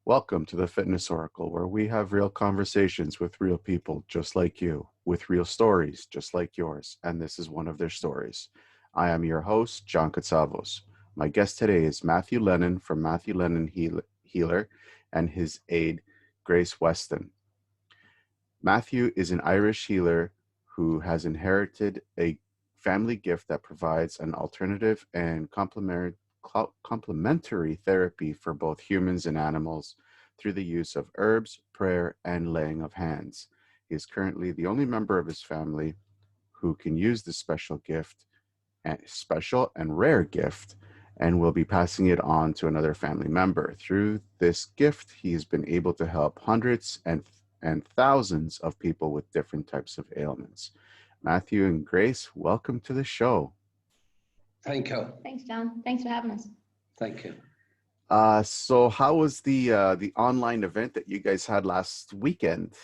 Welcome to the Fitness Oracle, where we have real conversations with real people just like you, with real stories just like yours, and this is one of their stories. I am your host, John Katsavos. My guest today is Matthew Lennon from Matthew Lennon Healer and his aide, Grace Weston. Matthew is an Irish healer who has inherited a family gift that provides an alternative and complementary therapy for both humans and animals through the use of herbs, prayer, and laying of hands. He is currently the only member of his family who can use this special and rare gift, and will be passing it on to another family member. Through this gift, he has been able to help hundreds and thousands of people with different types of ailments. Matthew and Grace, welcome to the show. Thank you. Thanks, John. Thanks for having us. Thank you. So how was the online event that you guys had last weekend?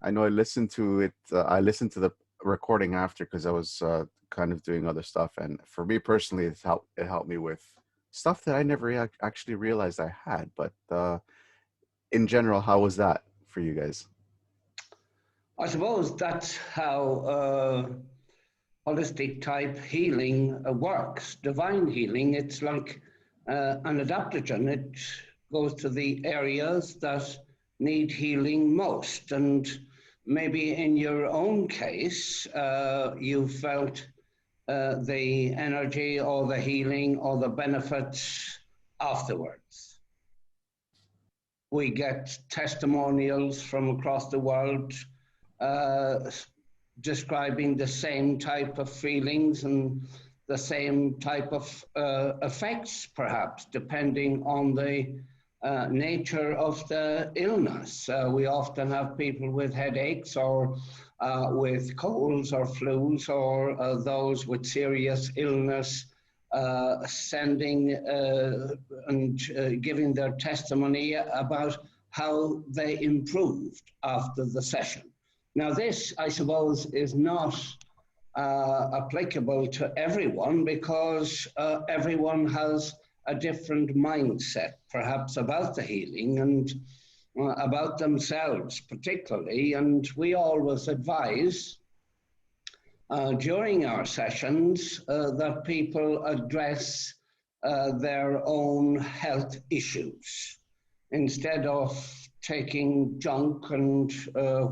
I know I listened to it. I listened to the recording after because I was kind of doing other stuff, and for me personally, it helped me with stuff that I never actually realized I had. But in general, how was that for you guys? I suppose that's how holistic type healing works. Divine healing, it's like an adaptogen. It goes to the areas that need healing most. And maybe in your own case, you felt the energy or the healing or the benefits afterwards. We get testimonials from across the world describing the same type of feelings and the same type of effects, perhaps, depending on the nature of the illness. We often have people with headaches or with colds or flus or those with serious illness sending and giving their testimony about how they improved after the session. Now this, I suppose, is not applicable to everyone because everyone has a different mindset, perhaps, about the healing and about themselves particularly. And we always advise during our sessions that people address their own health issues. Instead of taking junk and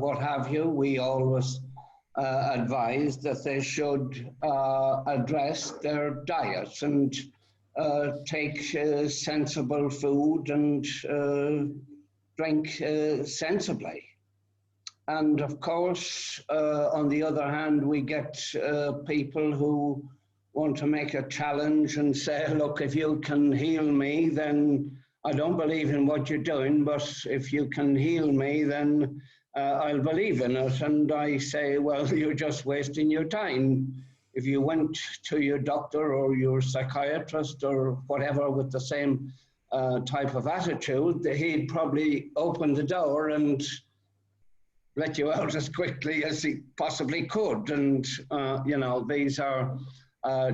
what have you, we always advise that they should address their diet and take sensible food and drink sensibly. And of course, on the other hand, we get people who want to make a challenge and say, look, if you can heal me, then I don't believe in what you're doing, but if you can heal me, then I'll believe in it. And I say, well, you're just wasting your time. If you went to your doctor or your psychiatrist or whatever with the same type of attitude, he'd probably open the door and let you out as quickly as he possibly could. And, you know, these are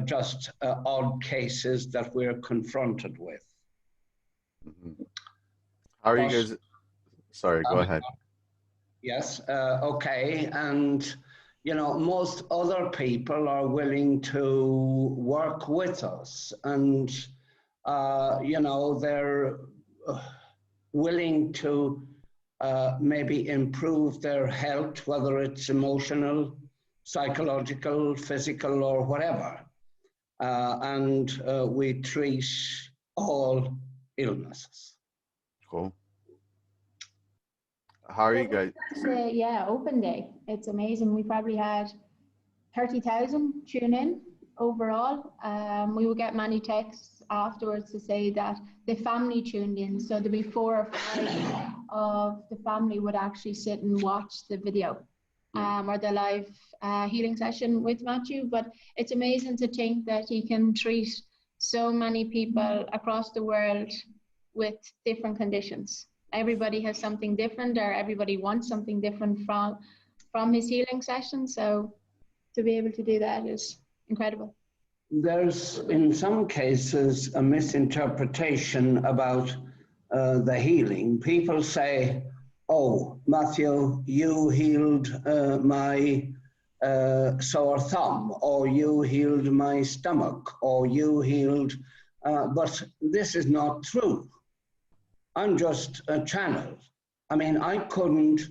just odd cases that we're confronted with. Mm-hmm. How are you guys? Sorry, go ahead. Yes, okay. And, you know, most other people are willing to work with us and, you know, they're willing to maybe improve their health, whether it's emotional, psychological, physical, or whatever. And we treat all illnesses. Cool. How are you guys? Yeah, open day. It's amazing. We probably had 30,000 tune in overall. We would get many texts afterwards to say that the family tuned in. So there'd be 4 or 5 of the family would actually sit and watch the video or the live healing session with Matthew. But it's amazing to think that he can treat so many people across the world with different conditions. Everybody has something different, or everybody wants something different from his healing session. So to be able to do that is incredible. There's, in some cases, a misinterpretation about the healing, people say, oh, Matthew, you healed my sore thumb, or you healed my stomach, or you healed, but this is not true. I'm just a channel. I mean, I couldn't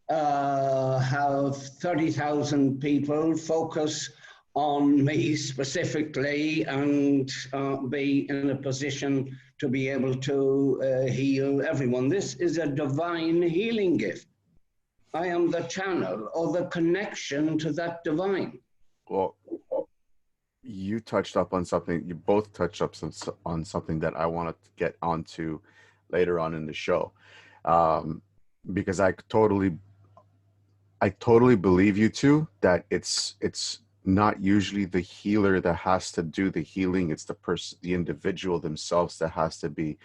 have 30,000 people focus on me specifically and be in a position to be able to heal everyone. This is a divine healing gift. I am the channel or the connection to that divine. Well, you touched up on something, you both touched up on something that I wanted to get onto later on in the show. Because I totally believe you two, that it's not usually the healer that has to do the healing. It's the individual themselves that has to be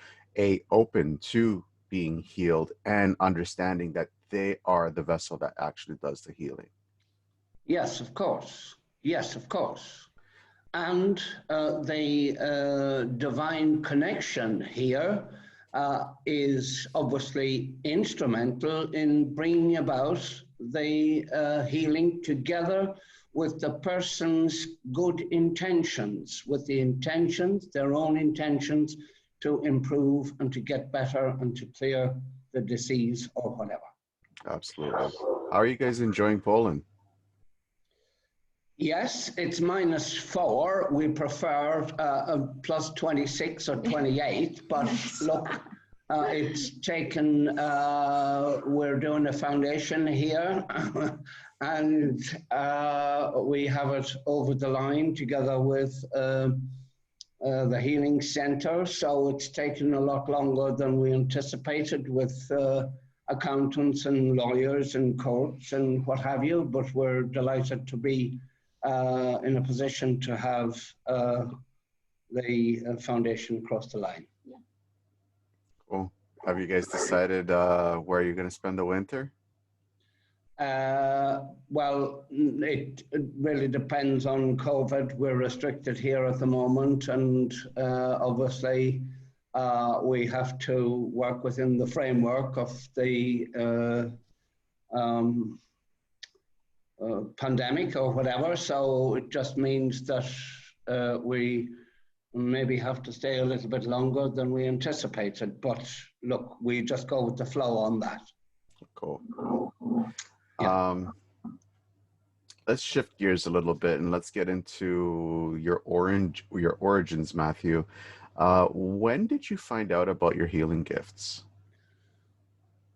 open to being healed and understanding that they are the vessel that actually does the healing. Yes, of course. Yes, of course. And the divine connection here is obviously instrumental in bringing about the healing together with the person's good intentions, with the intentions, their own intentions, to improve and to get better and to clear the disease or whatever. Absolutely. How are you guys enjoying Poland? Yes, it's -4. We prefer plus 26 or 28, but look, it's taken, we're doing a foundation here and we have it over the line together with the Healing Center. So it's taken a lot longer than we anticipated with accountants and lawyers and courts and what have you, but we're delighted to be in a position to have the foundation cross the line. Yeah. Cool. Have you guys decided where you're going to spend the winter? Well, it really depends on COVID. We're restricted here at the moment, and obviously we have to work within the framework of the pandemic or whatever. So it just means that we maybe have to stay a little bit longer than we anticipated. But look, we just go with the flow on that. Cool. Yeah. Let's shift gears a little bit and let's get into your origins, Matthew. When did you find out about your healing gifts?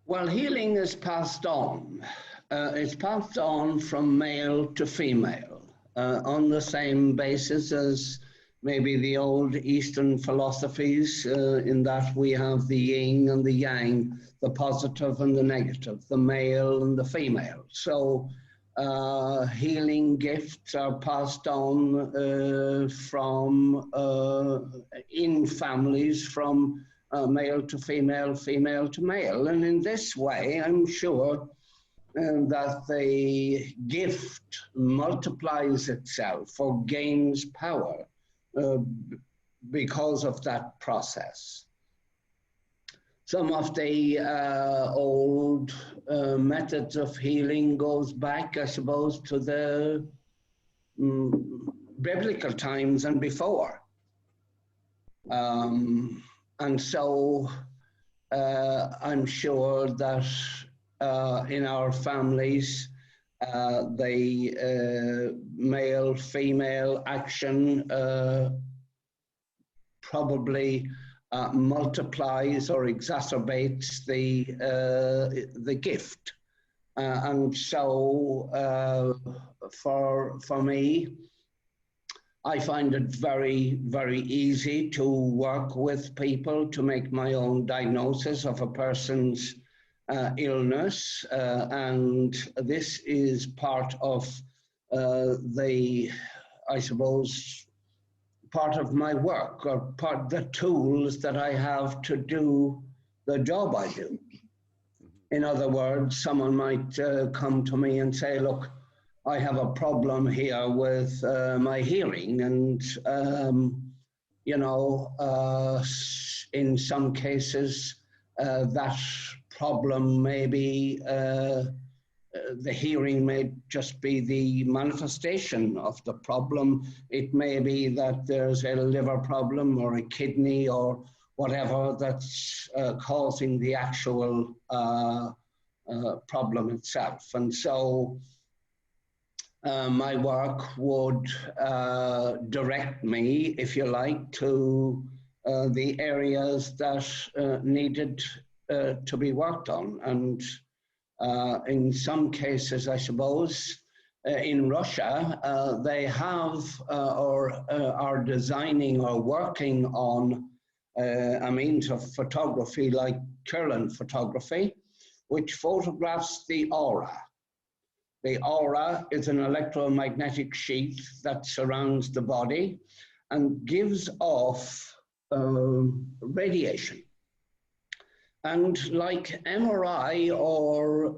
Well, healing is passed on. It's passed on from male to female on the same basis as maybe the old Eastern philosophies, in that we have the yin and the yang, the positive and the negative, the male and the female. So healing gifts are passed on from in families from male to female, female to male. And in this way, I'm sure that the gift multiplies itself or gains power because of that process. Some of the old methods of healing goes back, I suppose, to the biblical times and before. And so I'm sure that in our families, the male-female action probably multiplies or exacerbates the gift. And so for me, I find it very, very easy to work with people to make my own diagnosis of a person's illness. And this is part of I suppose, part of my work, or part of the tools that I have to do the job I do. In other words, someone might come to me and say, look, I have a problem here with my hearing, and you know, in some cases, that problem may be, the hearing may just be the manifestation of the problem. It may be that there's a liver problem or a kidney or whatever that's causing the actual problem itself. And so my work would direct me, if you like, to the areas that needed to be worked on. And in some cases, I suppose, in Russia, they have or are designing or working on a means of photography like Kirlian photography, which photographs the aura. The aura is an electromagnetic sheet that surrounds the body and gives off radiation. And like MRI or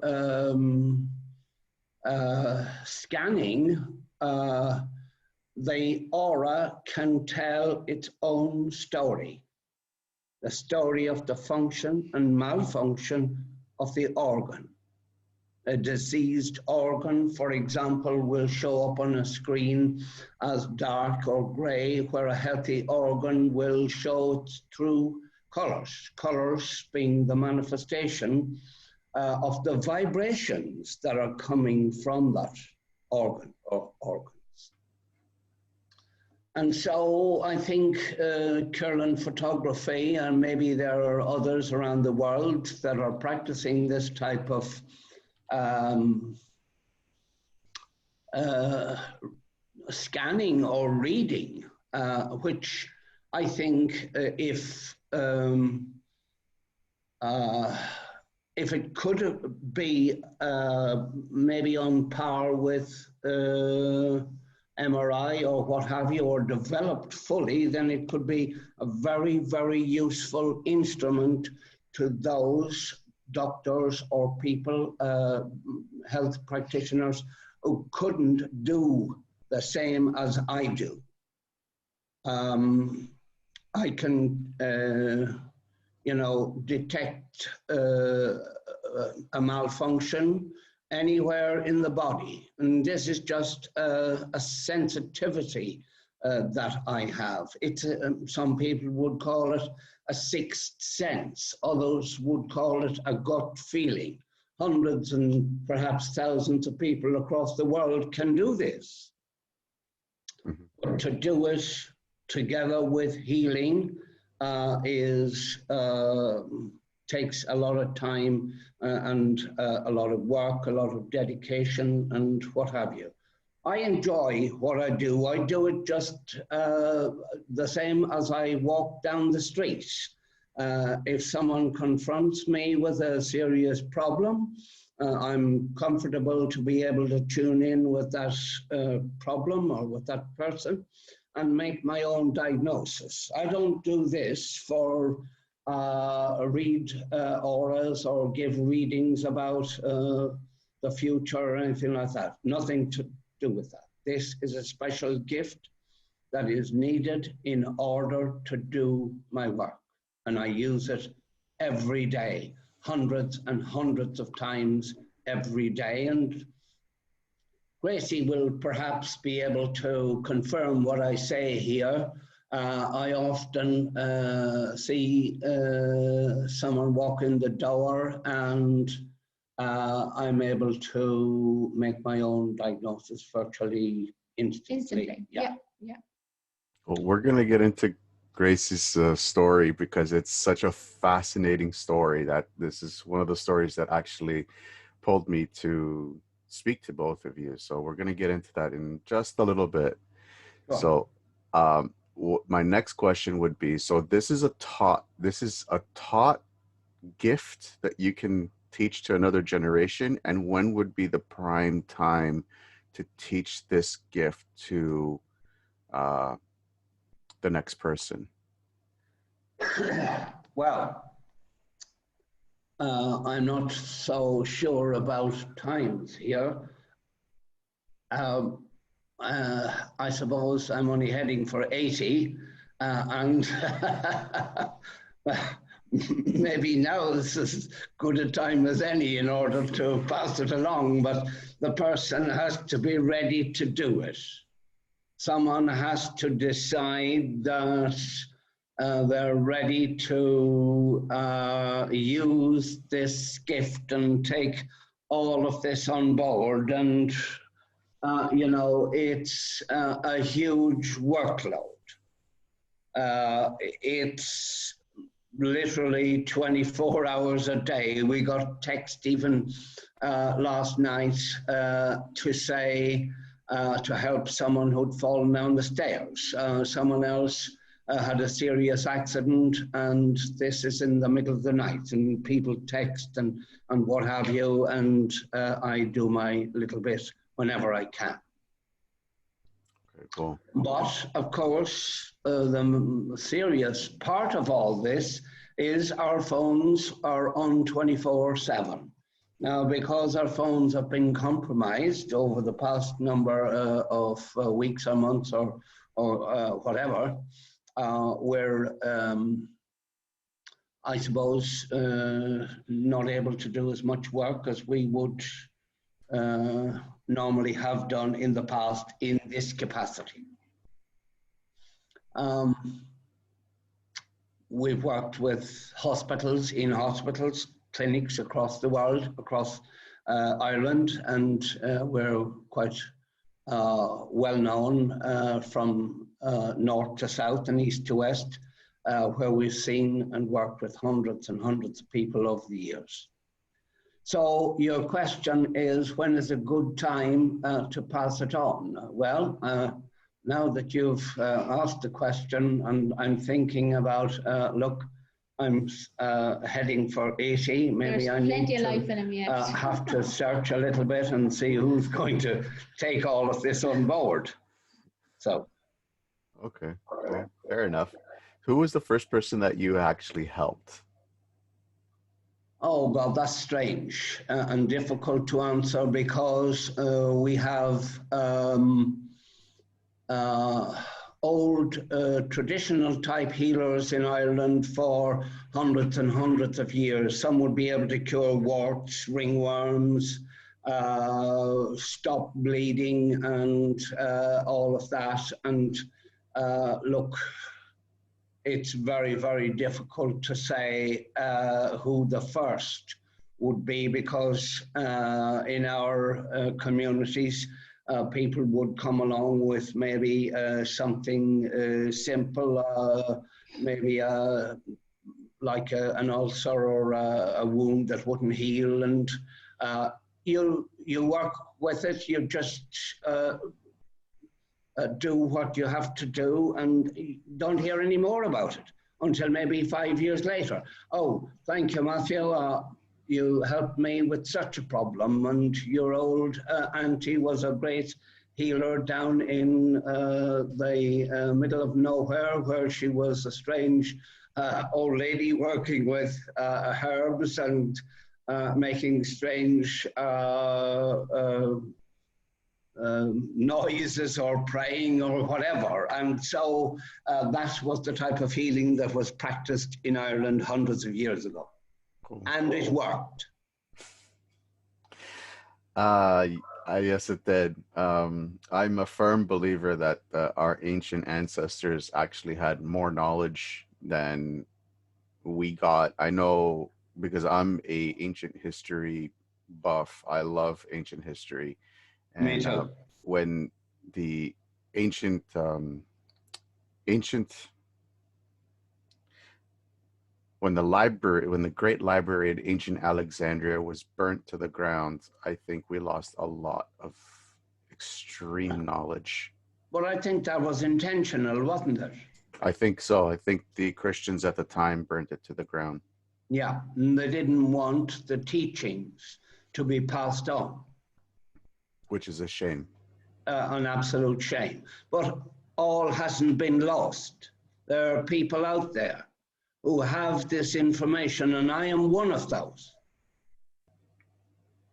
scanning, the aura can tell its own story, the story of the function and malfunction of the organ. A diseased organ, for example, will show up on a screen as dark or gray, where a healthy organ will show its true colors. Colors being the manifestation of the vibrations that are coming from that organ or organs. And so I think Kirlian photography, and maybe there are others around the world that are practicing this type of scanning or reading, which I think if it could be maybe on par with MRI or what have you, or developed fully, then it could be a very, very useful instrument to those doctors or people, health practitioners, who couldn't do the same as I do. I can, detect a malfunction anywhere in the body. And this is just a sensitivity that I have. It's some people would call it a sixth sense. Others would call it a gut feeling. Hundreds and perhaps thousands of people across the world can do this. Mm-hmm. But to do it together with healing takes a lot of time and a lot of work, a lot of dedication, and what have you. I enjoy what I do. I do it just the same as I walk down the street. If someone confronts me with a serious problem, I'm comfortable to be able to tune in with that problem or with that person and make my own diagnosis. I don't do this for read auras or give readings about the future or anything like that. Nothing to do with that. This is a special gift that is needed in order to do my work. And I use it every day, hundreds and hundreds of times every day. And Gracie will perhaps be able to confirm what I say here. I often see someone walk in the door and I'm able to make my own diagnosis virtually instantly. Yeah. Well, we're going to get into Gracie's story because it's such a fascinating story that this is one of the stories that actually pulled me to speak to both of you. So we're going to get into that in just a little bit. Sure. So my next question would be, so this is a taught gift that you can teach to another generation, and when would be the prime time to teach this gift to the next person? Well, I'm not so sure about times here. I suppose I'm only heading for 80, and maybe now is as good a time as any in order to pass it along, but the person has to be ready to do it. Someone has to decide that they're ready to use this gift and take all of this on board. And, it's a huge workload. It's literally 24 hours a day. We got text even last night to say, to help someone who'd fallen down the stairs. Someone else had a serious accident, and this is in the middle of the night, and people text and what have you, and I do my little bit whenever I can. Okay, cool. But of course, the serious part of all this is our phones are on 24/7. Now, because our phones have been compromised over the past number of weeks or months or whatever, we're, I suppose, not able to do as much work as we would normally have done in the past in this capacity. We've worked with hospitals, clinics across the world, across Ireland, and we're quite well known from north to south and east to west, where we've seen and worked with hundreds and hundreds of people over the years. So your question is, when is a good time to pass it on? Well, now that you've asked the question, and I'm thinking about, look, I'm heading for 80. Maybe There's I need plenty of to life in him, yes. have to search a little bit and see who's going to take all of this on board. So. Okay, well, fair enough. Who was the first person that you actually helped? Oh, well, that's strange and difficult to answer because we have old traditional type healers in Ireland for hundreds and hundreds of years. Some would be able to cure warts, ringworms, stop bleeding, and all of that. And look, it's very, very difficult to say who the first would be because in our communities, people would come along with maybe something simple, maybe like an ulcer or a wound that wouldn't heal, and you work with it. You just do what you have to do and don't hear any more about it until maybe 5 years later. Oh, thank you, Matthew. You helped me with such a problem, and your old auntie was a great healer down in the middle of nowhere, where she was a strange old lady working with herbs and making strange noises or praying or whatever. And so that was the type of healing that was practiced in Ireland hundreds of years ago. Cool. And it worked. Yes, it did. I'm a firm believer that our ancient ancestors actually had more knowledge than we got. I know because I'm a ancient history buff. I love ancient history. And me too. When the when the great library in ancient Alexandria was burnt to the ground, I think we lost a lot of extreme knowledge. Well, I think that was intentional, wasn't it? I think so. I think the Christians at the time burnt it to the ground. Yeah, and they didn't want the teachings to be passed on. Which is a shame. An absolute shame. But all hasn't been lost. There are people out there who have this information, and I am one of those.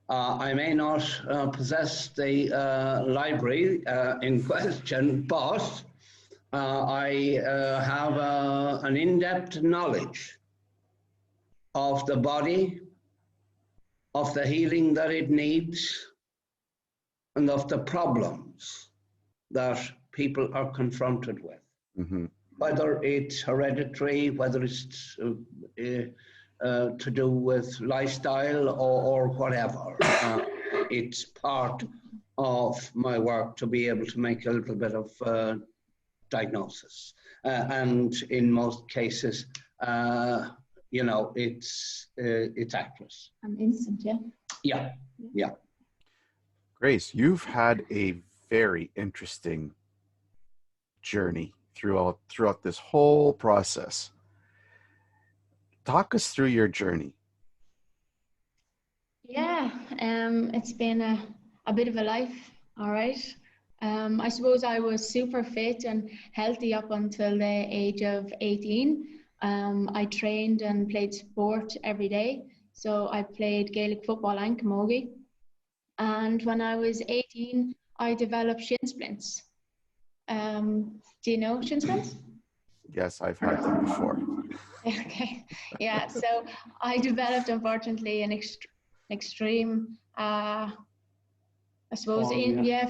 I may not possess the library in question, but I have an in-depth knowledge of the body, of the healing that it needs, and of the problems that people are confronted with. Mm-hmm. Whether it's hereditary, whether it's to do with lifestyle or whatever. It's part of my work to be able to make a little bit of diagnosis. And in most cases, you know, it's accurate. And instant, yeah. Yeah, yeah. Grace, you've had a very interesting journey throughout this whole process. Talk us through your journey. Yeah, it's been a bit of a life, all right. I suppose I was super fit and healthy up until the age of 18. I trained and played sport every day. So I played Gaelic football and camogie. And when I was 18, I developed shin splints. Do you know shin splints? Yes, I've had them before. Okay, yeah. So I developed, unfortunately, an extreme, I suppose,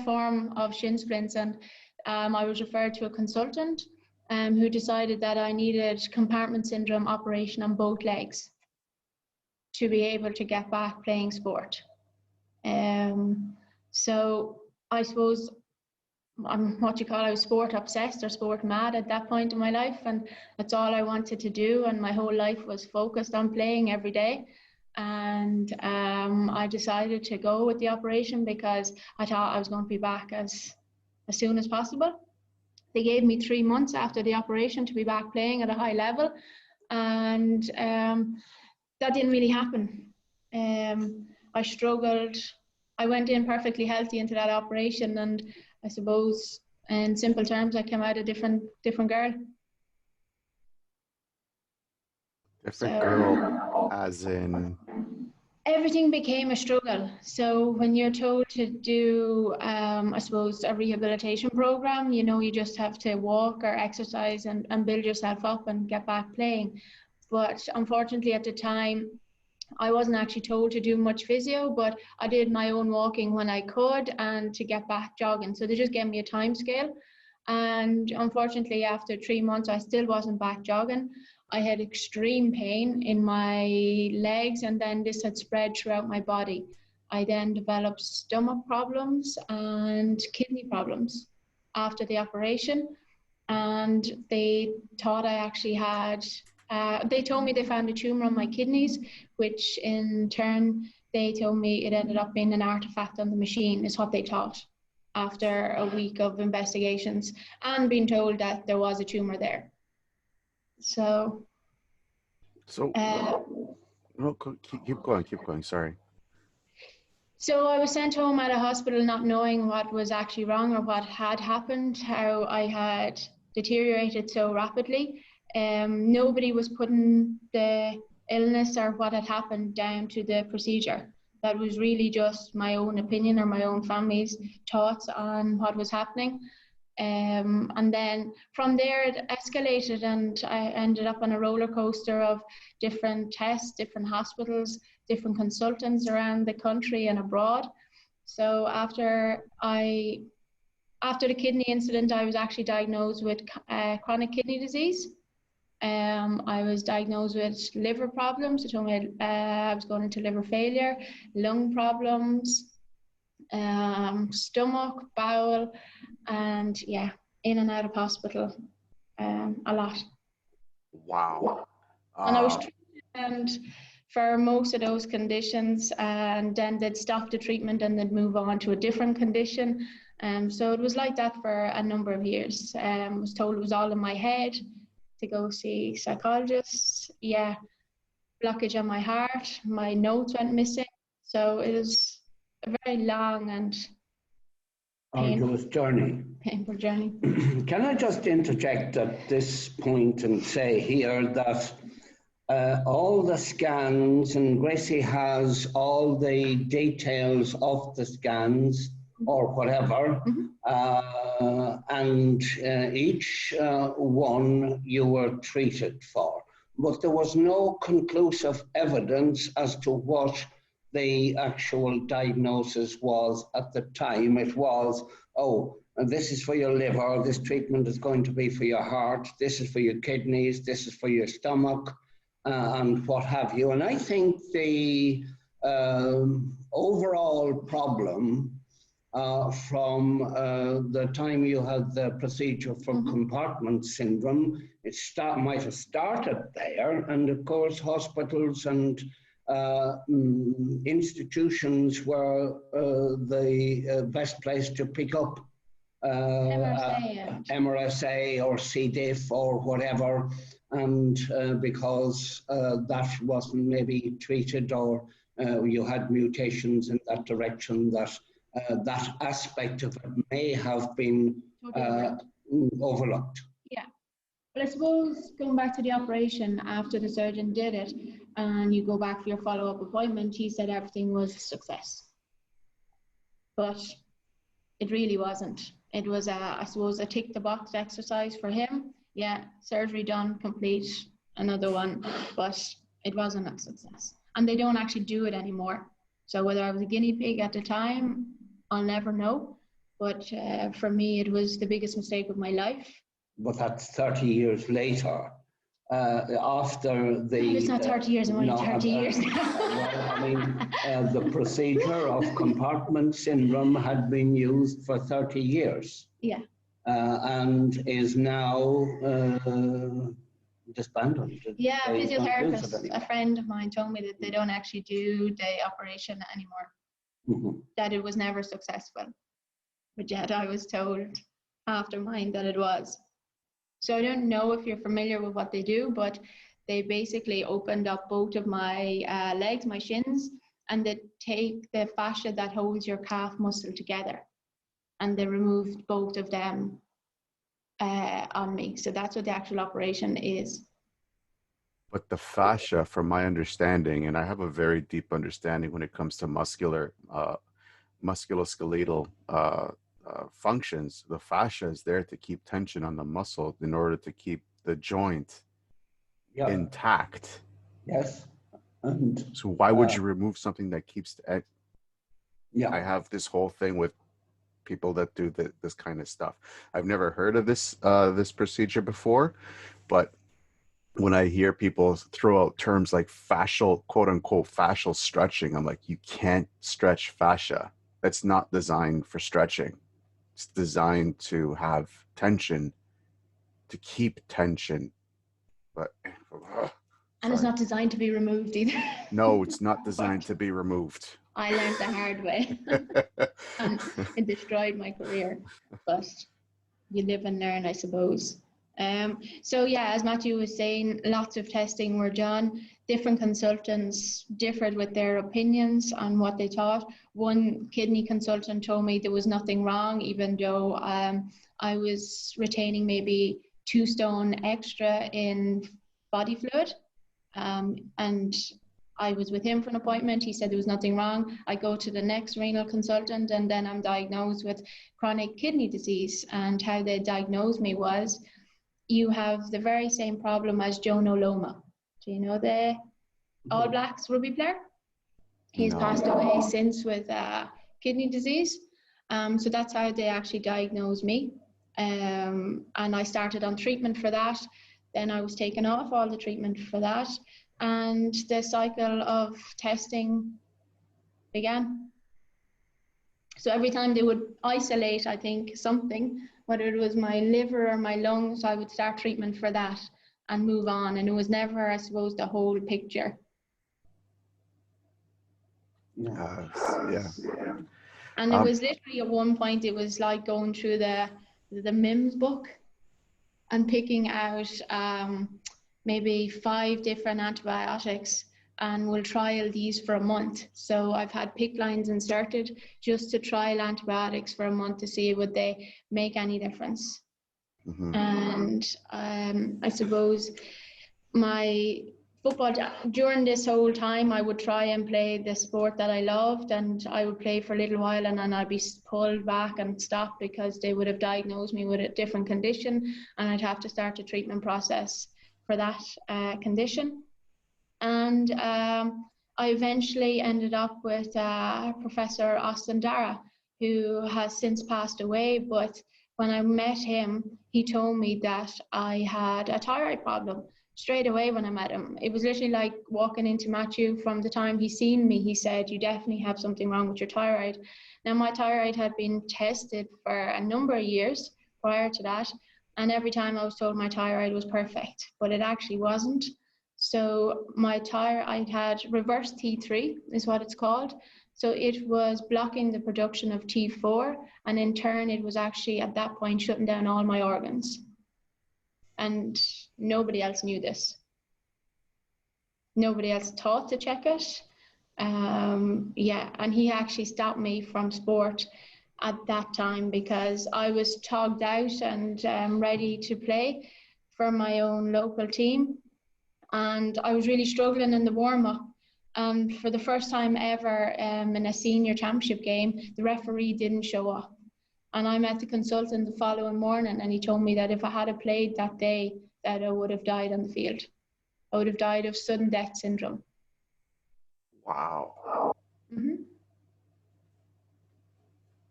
form of shin splints, and I was referred to a consultant who decided that I needed compartment syndrome operation on both legs to be able to get back playing sport. So I suppose I'm I was sport obsessed or sport mad at that point in my life, and that's all I wanted to do, and my whole life was focused on playing every day. And I decided to go with the operation because I thought I was going to be back as soon as possible. They gave me 3 months after the operation to be back playing at a high level, and that didn't really happen. I struggled. I went in perfectly healthy into that operation, and I suppose in simple terms, I came out a different girl. Different girl, as in? Everything became a struggle. So when you're told to do, I suppose, a rehabilitation program, you know, you just have to walk or exercise and build yourself up and get back playing. But unfortunately, at the time, I wasn't actually told to do much physio, but I did my own walking when I could and to get back jogging. So they just gave me a time scale. And unfortunately, after 3 months, I still wasn't back jogging. I had extreme pain in my legs, and then this had spread throughout my body. I then developed stomach problems and kidney problems after the operation. And they thought I actually had they told me they found a tumor on my kidneys, which in turn, they told me it ended up being an artifact on the machine, is what they thought after a week of investigations and being told that there was a tumor there. So No, keep going, sorry. So I was sent home at a hospital not knowing what was actually wrong or what had happened, how I had deteriorated so rapidly. Nobody was putting the illness or what had happened down to the procedure. That was really just my own opinion or my own family's thoughts on what was happening. And then from there it escalated, and I ended up on a roller coaster of different tests, different hospitals, different consultants around the country and abroad. So after the kidney incident, I was actually diagnosed with chronic kidney disease. I was diagnosed with liver problems. They told me I was going into liver failure, lung problems, stomach, bowel, and yeah, in and out of hospital a lot. Wow. And I was treated for most of those conditions, and then they'd stop the treatment and they'd move on to a different condition. So it was like that for a number of years. I was told it was all in my head, to go see psychologists. Yeah, blockage on my heart, my notes went missing. So it was a very long and arduous journey. Painful journey. Can I just interject at this point and say here that all the scans, and Gracie has all the details of the scans or whatever, and each one you were treated for. but there was no conclusive evidence as to what the actual diagnosis was at the time. It was, oh, and this is for your liver, this treatment is going to be for your heart, this is for your kidneys, this is for your stomach, and what have you. And I think the overall problem from the time you had the procedure for compartment syndrome, it might have started there, and of course hospitals and institutions were the best place to pick up MRSA or C. diff or whatever, and because that wasn't maybe treated, or you had mutations in that direction, that that aspect of it may have been overlooked. Yeah. Well, I suppose going back to the operation, after the surgeon did it and you go back for your follow-up appointment, he said everything was a success. But it really wasn't. It was, I suppose, a tick-the-box exercise for him. Yeah, surgery done, complete, another one, but it wasn't a success. And they don't actually do it anymore. So whether I was a guinea pig at the time, I'll never know. But for me, it was the biggest mistake of my life. But that's 30 years later. After the... It's not 30 years, I'm only 30 years now. Well, I mean, the procedure of compartment syndrome had been used for 30 years. Yeah. And is now disbanded. Yeah, physiotherapist, a friend of mine told me that they don't actually do the operation anymore, that it was never successful. But yet I was told after mine that it was. So I don't know if you're familiar with what they do, but they basically opened up both of my legs, my shins, and they take the fascia that holds your calf muscle together, and they removed both of them on me. So that's what the actual operation is. But the fascia, from my understanding, and I have a very deep understanding when it comes to musculoskeletal functions, the fascia is there to keep tension on the muscle in order to keep the joint intact. Yes. And so why would you remove something that keeps I have this whole thing with people that do this kind of stuff. I've never heard of this this procedure before, but when I hear people throw out terms like fascial, quote unquote, fascial stretching, I'm like, you can't stretch fascia. That's not designed for stretching. It's designed to have tension, to keep tension. But and it's not designed to be removed either. No, it's not designed to be removed. I learned the hard way. And it destroyed my career. But you live and learn, I suppose. So yeah, as Matthew was saying, lots of testing were done. Different consultants differed with their opinions on what they thought. One kidney consultant told me there was nothing wrong, even though I was retaining maybe 2 stone extra in body fluid. And I was with him for an appointment. He said there was nothing wrong. I go to the next renal consultant, and then I'm diagnosed with chronic kidney disease. And how they diagnosed me was, you have the very same problem as Joe Noloma. Do you know the All Blacks rugby player? He's passed away since with kidney disease. So that's how they actually diagnosed me. And I started on treatment for that. Then I was taken off all the treatment for that. And the cycle of testing began. So every time they would isolate, I think, something, whether it was my liver or my lungs, I would start treatment for that and move on. And it was never, I suppose, the whole picture. And it was literally at one point, it was like going through the MIMS book and picking out maybe 5 different antibiotics, and we'll trial these for a month. So I've had PICC lines inserted just to trial antibiotics for a month to see would they make any difference. And I suppose my football, during this whole time, I would try and play the sport that I loved, and I would play for a little while and then I'd be pulled back and stop because they would have diagnosed me with a different condition, and I'd have to start a treatment process for that condition. And I eventually ended up with Professor Austin Dara, who has since passed away. But when I met him, he told me that I had a thyroid problem straight away when I met him. It was literally like walking into Matthew. From the time he seen me, he said, "You definitely have something wrong with your thyroid." Now, my thyroid had been tested for a number of years prior to that, and every time I was told my thyroid was perfect, but it actually wasn't. So my thyroid had reverse T3 is what it's called. So it was blocking the production of T4, and in turn it was actually at that point shutting down all my organs. And nobody else knew this. Nobody else thought to check it. Yeah, and he actually stopped me from sport at that time because I was togged out and ready to play for my own local team. And I was really struggling in the warm-up. And for the first time ever in a senior championship game, the referee didn't show up. And I met the consultant the following morning, and he told me that if I had played that day, that I would have died on the field. I would have died of sudden death syndrome. Wow. Mm-hmm.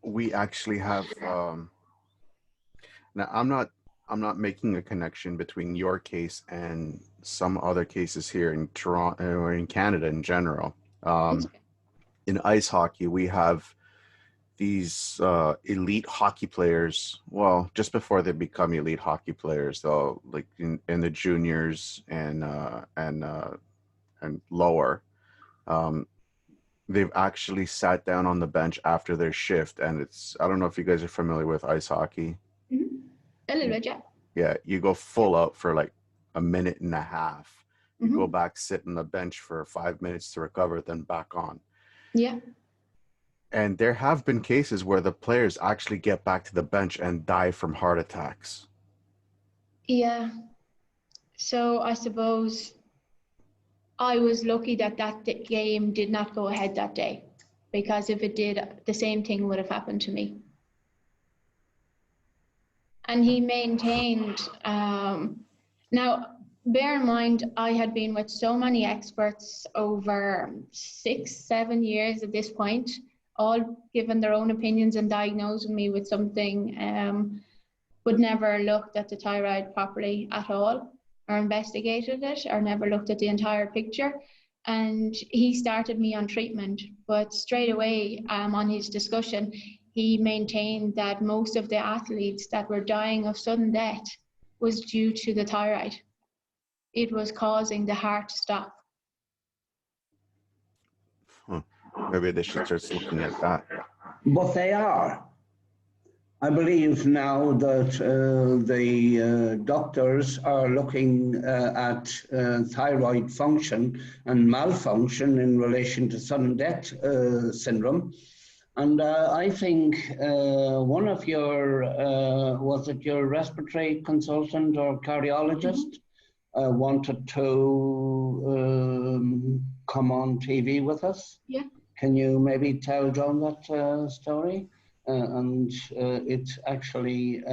We actually have now I'm not making a connection between your case and some other cases here in Toronto or in Canada in general. In ice hockey, we have these elite hockey players. Well, just before they become elite hockey players, though, like in the juniors and lower, they've actually sat down on the bench after their shift, and I don't know if you guys are familiar with ice hockey. Mm-hmm. A little bit, yeah. Yeah, you go full out for like a minute and a half. You Mm-hmm. go back, sit on the bench for 5 minutes to recover, then back on. Yeah. And there have been cases where the players actually get back to the bench and die from heart attacks. Yeah. So I suppose I was lucky that game did not go ahead that day, because if it did, the same thing would have happened to me. And he maintained, now bear in mind, I had been with so many experts over 6-7 years at this point, all given their own opinions and diagnosing me with something, but never looked at the thyroid properly at all, or investigated it, or never looked at the entire picture. And he started me on treatment, but straight away on his discussion, he maintained that most of the athletes that were dying of sudden death was due to the thyroid. It was causing the heart to stop. Maybe they should start looking at that. But they are. I believe now that the doctors are looking at thyroid function and malfunction in relation to sudden death syndrome. And I think one of your, was it your respiratory consultant or cardiologist, wanted to come on TV with us? Yeah. Can you maybe tell John that story? And it's actually,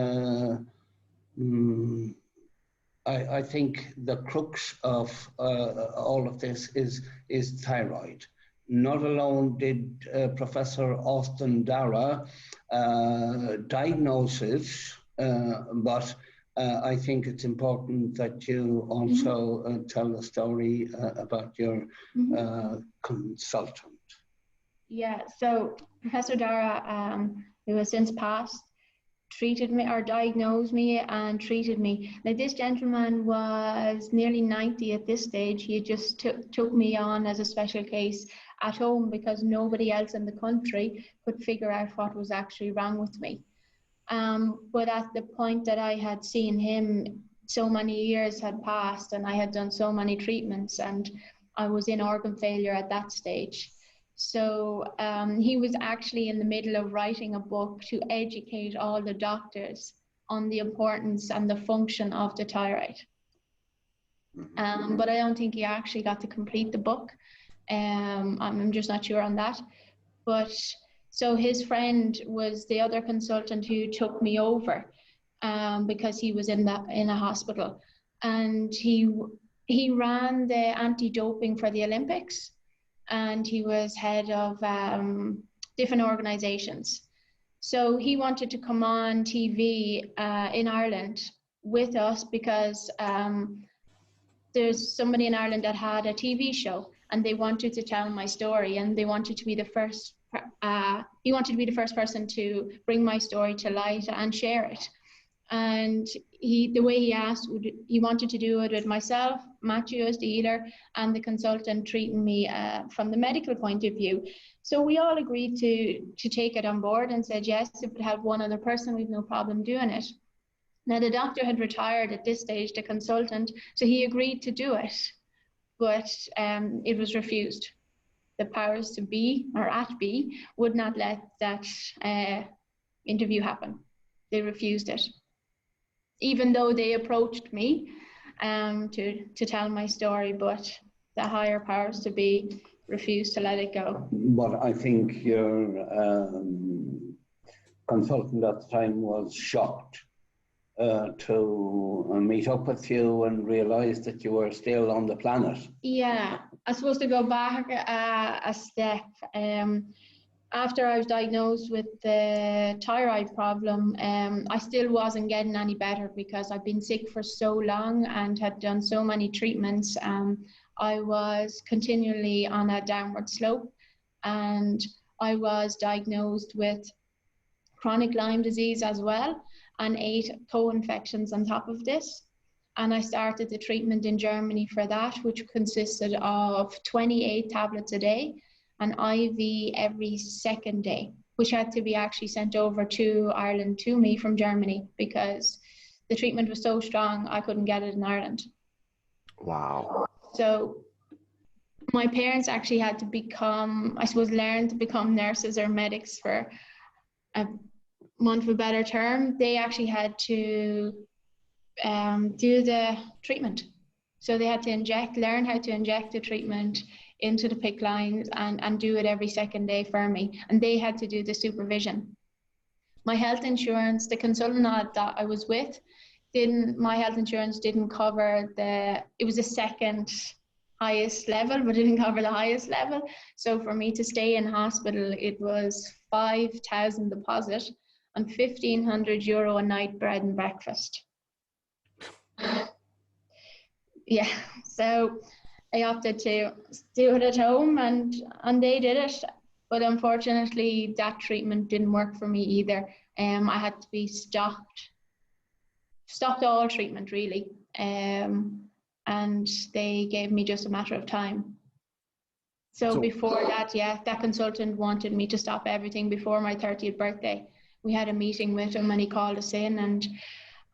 I think the crux of all of this is thyroid. Not alone did Professor Austin Dara diagnose it, but I think it's important that you also tell the story about your consultant. Yeah, so Professor Dara, who has since passed, treated me or diagnosed me and treated me. Now, this gentleman was nearly 90 at this stage. He just took me on as a special case at home because nobody else in the country could figure out what was actually wrong with me. But at the point that I had seen him, so many years had passed and I had done so many treatments, and I was in organ failure at that stage. So he was actually in the middle of writing a book to educate all the doctors on the importance and the function of the thyroid. But I don't think he actually got to complete the book. I'm just not sure on that. But so his friend was the other consultant who took me over because he was in a hospital. and he ran the anti-doping for the Olympics, and he was head of different organizations. So he wanted to come on TV in Ireland with us because there's somebody in Ireland that had a TV show, and they wanted to tell my story, and they wanted to be the first. He wanted to be the first person to bring my story to light and share it. And the way he asked, he wanted to do it with myself, Matthew as the healer, and the consultant treating me from the medical point of view. So we all agreed to take it on board and said, yes, if it had one other person, we've no problem doing it. Now, the doctor had retired at this stage, the consultant, so he agreed to do it, but it was refused. The powers to be, or at be, would not let that interview happen. They refused it, even though they approached me to tell my story, but the higher powers to be refused to let it go. But I think your consultant at the time was shocked to meet up with you and realize that you were still on the planet. Yeah, I suppose to go back a step. After I was diagnosed with the thyroid problem, I still wasn't getting any better because I'd been sick for so long and had done so many treatments. I was continually on a downward slope, and I was diagnosed with chronic Lyme disease as well, and 8 co-infections on top of this. And I started the treatment in Germany for that, which consisted of 28 tablets a day, an IV every second day, which had to be actually sent over to Ireland to me from Germany because the treatment was so strong I couldn't get it in Ireland. Wow. So my parents actually had to become, I suppose, learn to become nurses or medics, for a want of a better term. They actually had to do the treatment. So they had to learn how to inject the treatment into the PICC lines and do it every second day for me. And they had to do the supervision. My health insurance, the consultant that I was with, my health insurance didn't cover it was the second highest level, but it didn't cover the highest level. So for me to stay in hospital, it was 5,000 deposit and €1,500 a night, bread and breakfast. Yeah, so I opted to do it at home, and they did it. But unfortunately, that treatment didn't work for me either. I had to be stopped all treatment really. And they gave me just a matter of time. So before that, that consultant wanted me to stop everything before my 30th birthday. We had a meeting with him and he called us in, and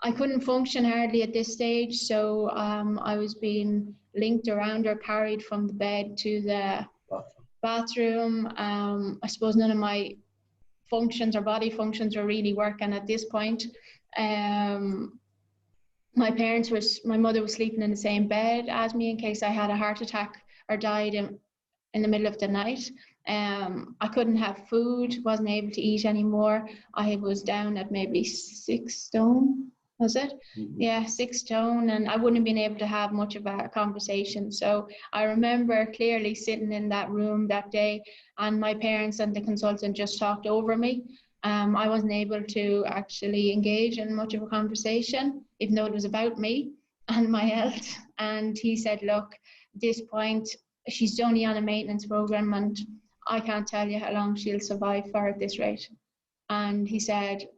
I couldn't function hardly at this stage. So I was being linked around or carried from the bed to the bathroom. I suppose none of my functions or body functions were really working at this point. My mother was sleeping in the same bed as me in case I had a heart attack or died in the middle of the night. I couldn't have food, wasn't able to eat anymore. I was down at maybe 6 stone, was it? Mm-hmm. Yeah, 6 stone, and I wouldn't have been able to have much of a conversation. So I remember clearly sitting in that room that day, and my parents and the consultant just talked over me. I wasn't able to actually engage in much of a conversation, even though it was about me and my health. And he said, look, at this point, she's only on a maintenance program, and I can't tell you how long she'll survive for at this rate. And he said,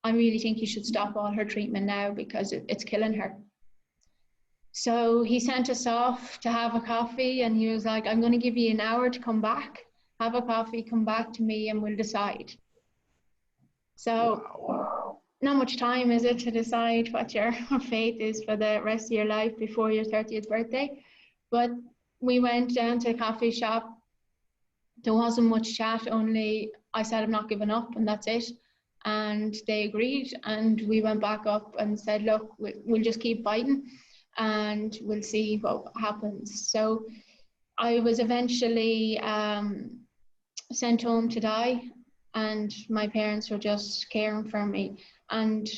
I really think you should stop all her treatment now because it's killing her. So he sent us off to have a coffee, and he was like, I'm going to give you an hour to come back, have a coffee, come back to me, and we'll decide. So not much time, is it, to decide what your fate is for the rest of your life before your 30th birthday. But we went down to a coffee shop. There wasn't much chat, only I said I'm not giving up, and that's it. And they agreed, and we went back up and said, look, we'll just keep fighting and we'll see what happens. So I was eventually sent home to die, and my parents were just caring for me. And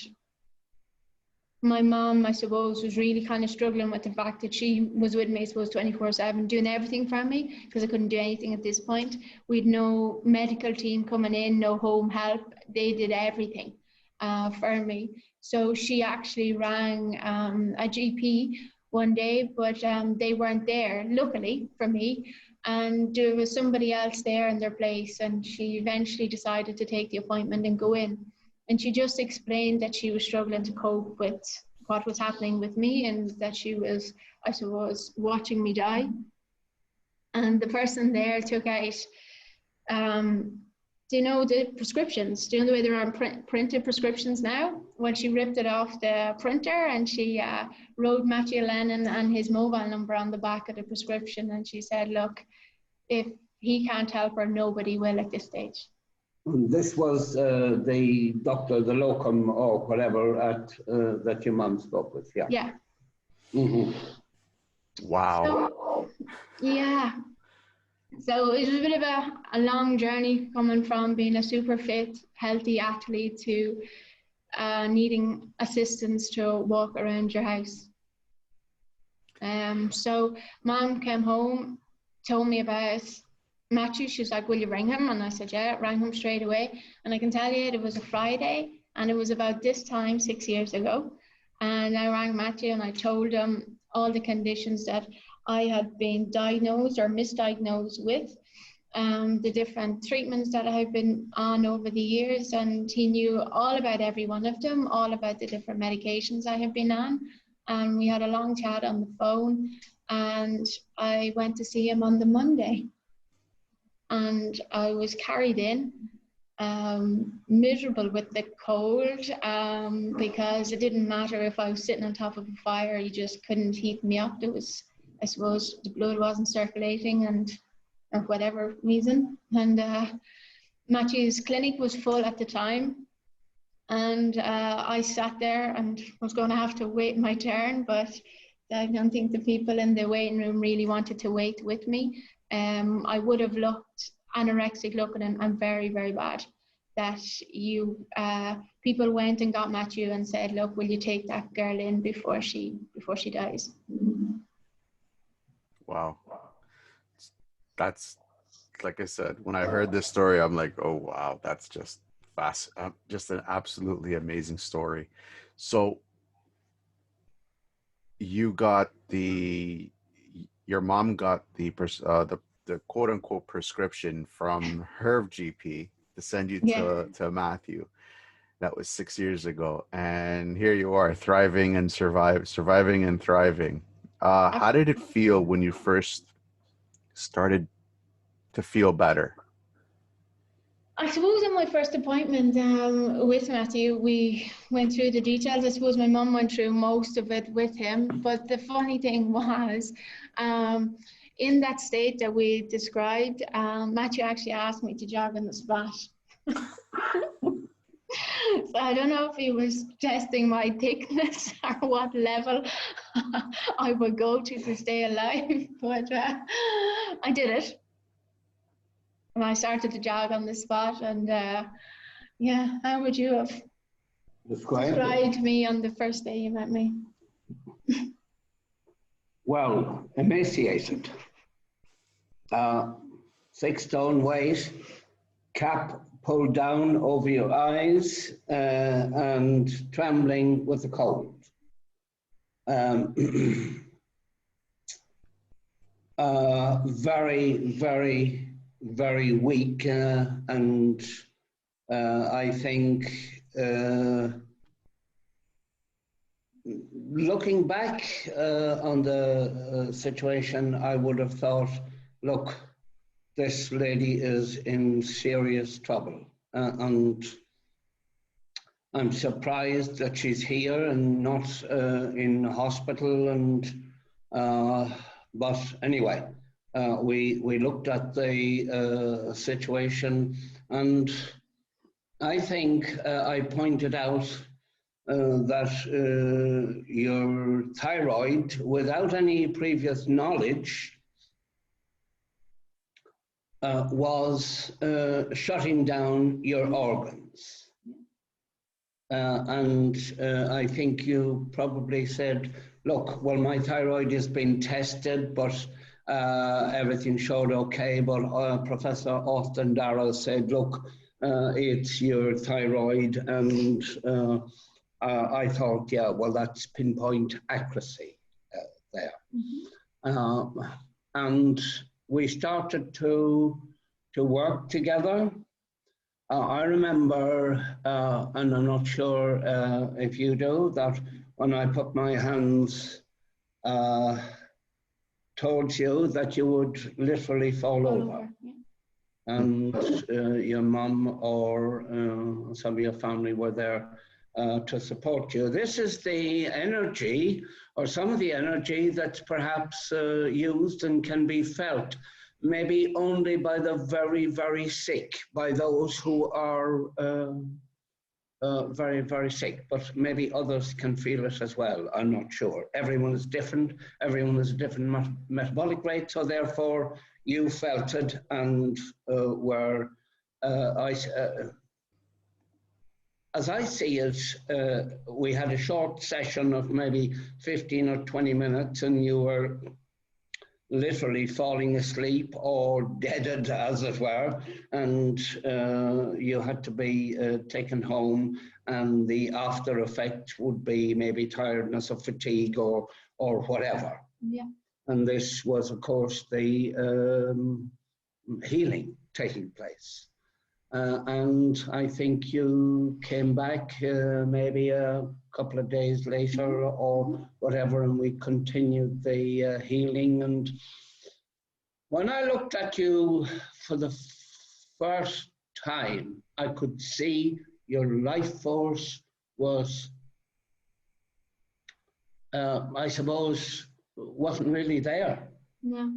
my mom, I suppose, was really kind of struggling with the fact that she was with me, I suppose, 24/7, doing everything for me, because I couldn't do anything at this point. We'd no medical team coming in, no home help. They did everything for me. So she actually rang a GP one day, but they weren't there, luckily for me. And there was somebody else there in their place, and she eventually decided to take the appointment and go in. And she just explained that she was struggling to cope with what was happening with me, and that she was, I suppose, watching me die. And the person there took out, do you know the prescriptions? Do you know the way there are printed prescriptions now? Well, she ripped it off the printer, and she wrote Matthew Lennon and his mobile number on the back of the prescription. And she said, look, if he can't help her, nobody will at this stage. This was the doctor, the locum or whatever at that your mum spoke with, yeah. Yeah. Mm-hmm. Wow. So, yeah. So it was a bit of a long journey, coming from being a super fit, healthy athlete to needing assistance to walk around your house. So Mom came home, told me about Matthew. She was like, will you ring him? And I said, yeah, rang him straight away. And I can tell you, it was a Friday, and it was about this time 6 years ago. And I rang Matthew and I told him all the conditions that I had been diagnosed or misdiagnosed with, the different treatments that I had been on over the years. And he knew all about every one of them, all about the different medications I had been on. And we had a long chat on the phone, and I went to see him on the Monday. And I was carried in, miserable with the cold, because it didn't matter if I was sitting on top of a fire, you just couldn't heat me up. There was, I suppose, the blood wasn't circulating, and for whatever reason. And Matthew's clinic was full at the time, and I sat there and was going to have to wait my turn, but I don't think the people in the waiting room really wanted to wait with me. I would have looked anorexic looking, and I'm very, very bad. That people went and got Matthew and said, look, will you take that girl in before she dies? Wow. That's, like I said, when I heard this story, I'm like, oh, wow, that's just fast. Just an absolutely amazing story. So you got your mom got the quote unquote prescription from her GP to send you to Matthew. That was 6 years ago, and here you are, thriving and surviving and thriving. How did it feel when you first started to feel better? I suppose in my first appointment with Matthew, we went through the details. I suppose my mum went through most of it with him. But the funny thing was, in that state that we described, Matthew actually asked me to jog in the spot. So I don't know if he was testing my thickness or what level I would go to stay alive, but I did it. And I started to jog on the spot, and yeah, how would you have described me on the first day you met me? Well, emaciated, 6 stone weight, cap pulled down over your eyes, and trembling with the cold. Very, very, very weak, and I think looking back on the situation, I would have thought, look, this lady is in serious trouble, and I'm surprised that she's here and not in hospital. And but anyway, we looked at the situation, and I think I pointed out that your thyroid, without any previous knowledge, was shutting down your organs. I think you probably said, look, well, my thyroid has been tested, but everything showed okay. But Professor Austin Darrell said, look, it's your thyroid. And I thought, yeah, well, that's pinpoint accuracy there. And we started to work together. I remember, and I'm not sure if you do, that when I put my hands towards you, that you would literally fall over. Yeah. And your mum or some of your family were there to support you. This is the energy, or some of the energy, that's perhaps used and can be felt, maybe only by the very, very sick, by those who are very, very sick, but maybe others can feel it as well. I'm not sure. Everyone is different. Everyone has a different metabolic rate, so therefore you felt it and were, as I see it, we had a short session of maybe 15 or 20 minutes, and you were literally falling asleep or deaded, as it were, and you had to be taken home, and the after effect would be maybe tiredness or fatigue or whatever. Yeah. And this was, of course, the healing taking place. And I think you came back maybe a couple of days later or whatever, and we continued the healing. And when I looked at you for the first time, I could see your life force was, I suppose, wasn't really there. Yeah.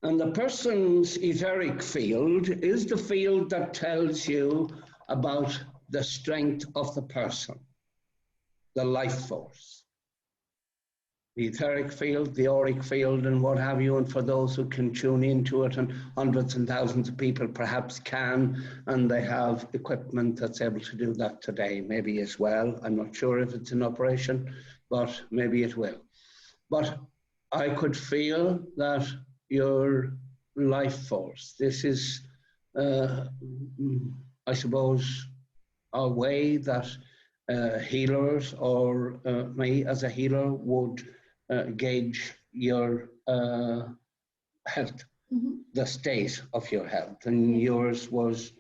And the person's etheric field is the field that tells you about the strength of the person, the life force. The etheric field, the auric field, and what have you, and for those who can tune into it, and hundreds and thousands of people perhaps can, and they have equipment that's able to do that today, maybe as well. I'm not sure if it's in operation, but maybe it will. But I could feel that your life force, this is, I suppose, a way that healers or me as a healer would gauge your health, the state of your health. And yours was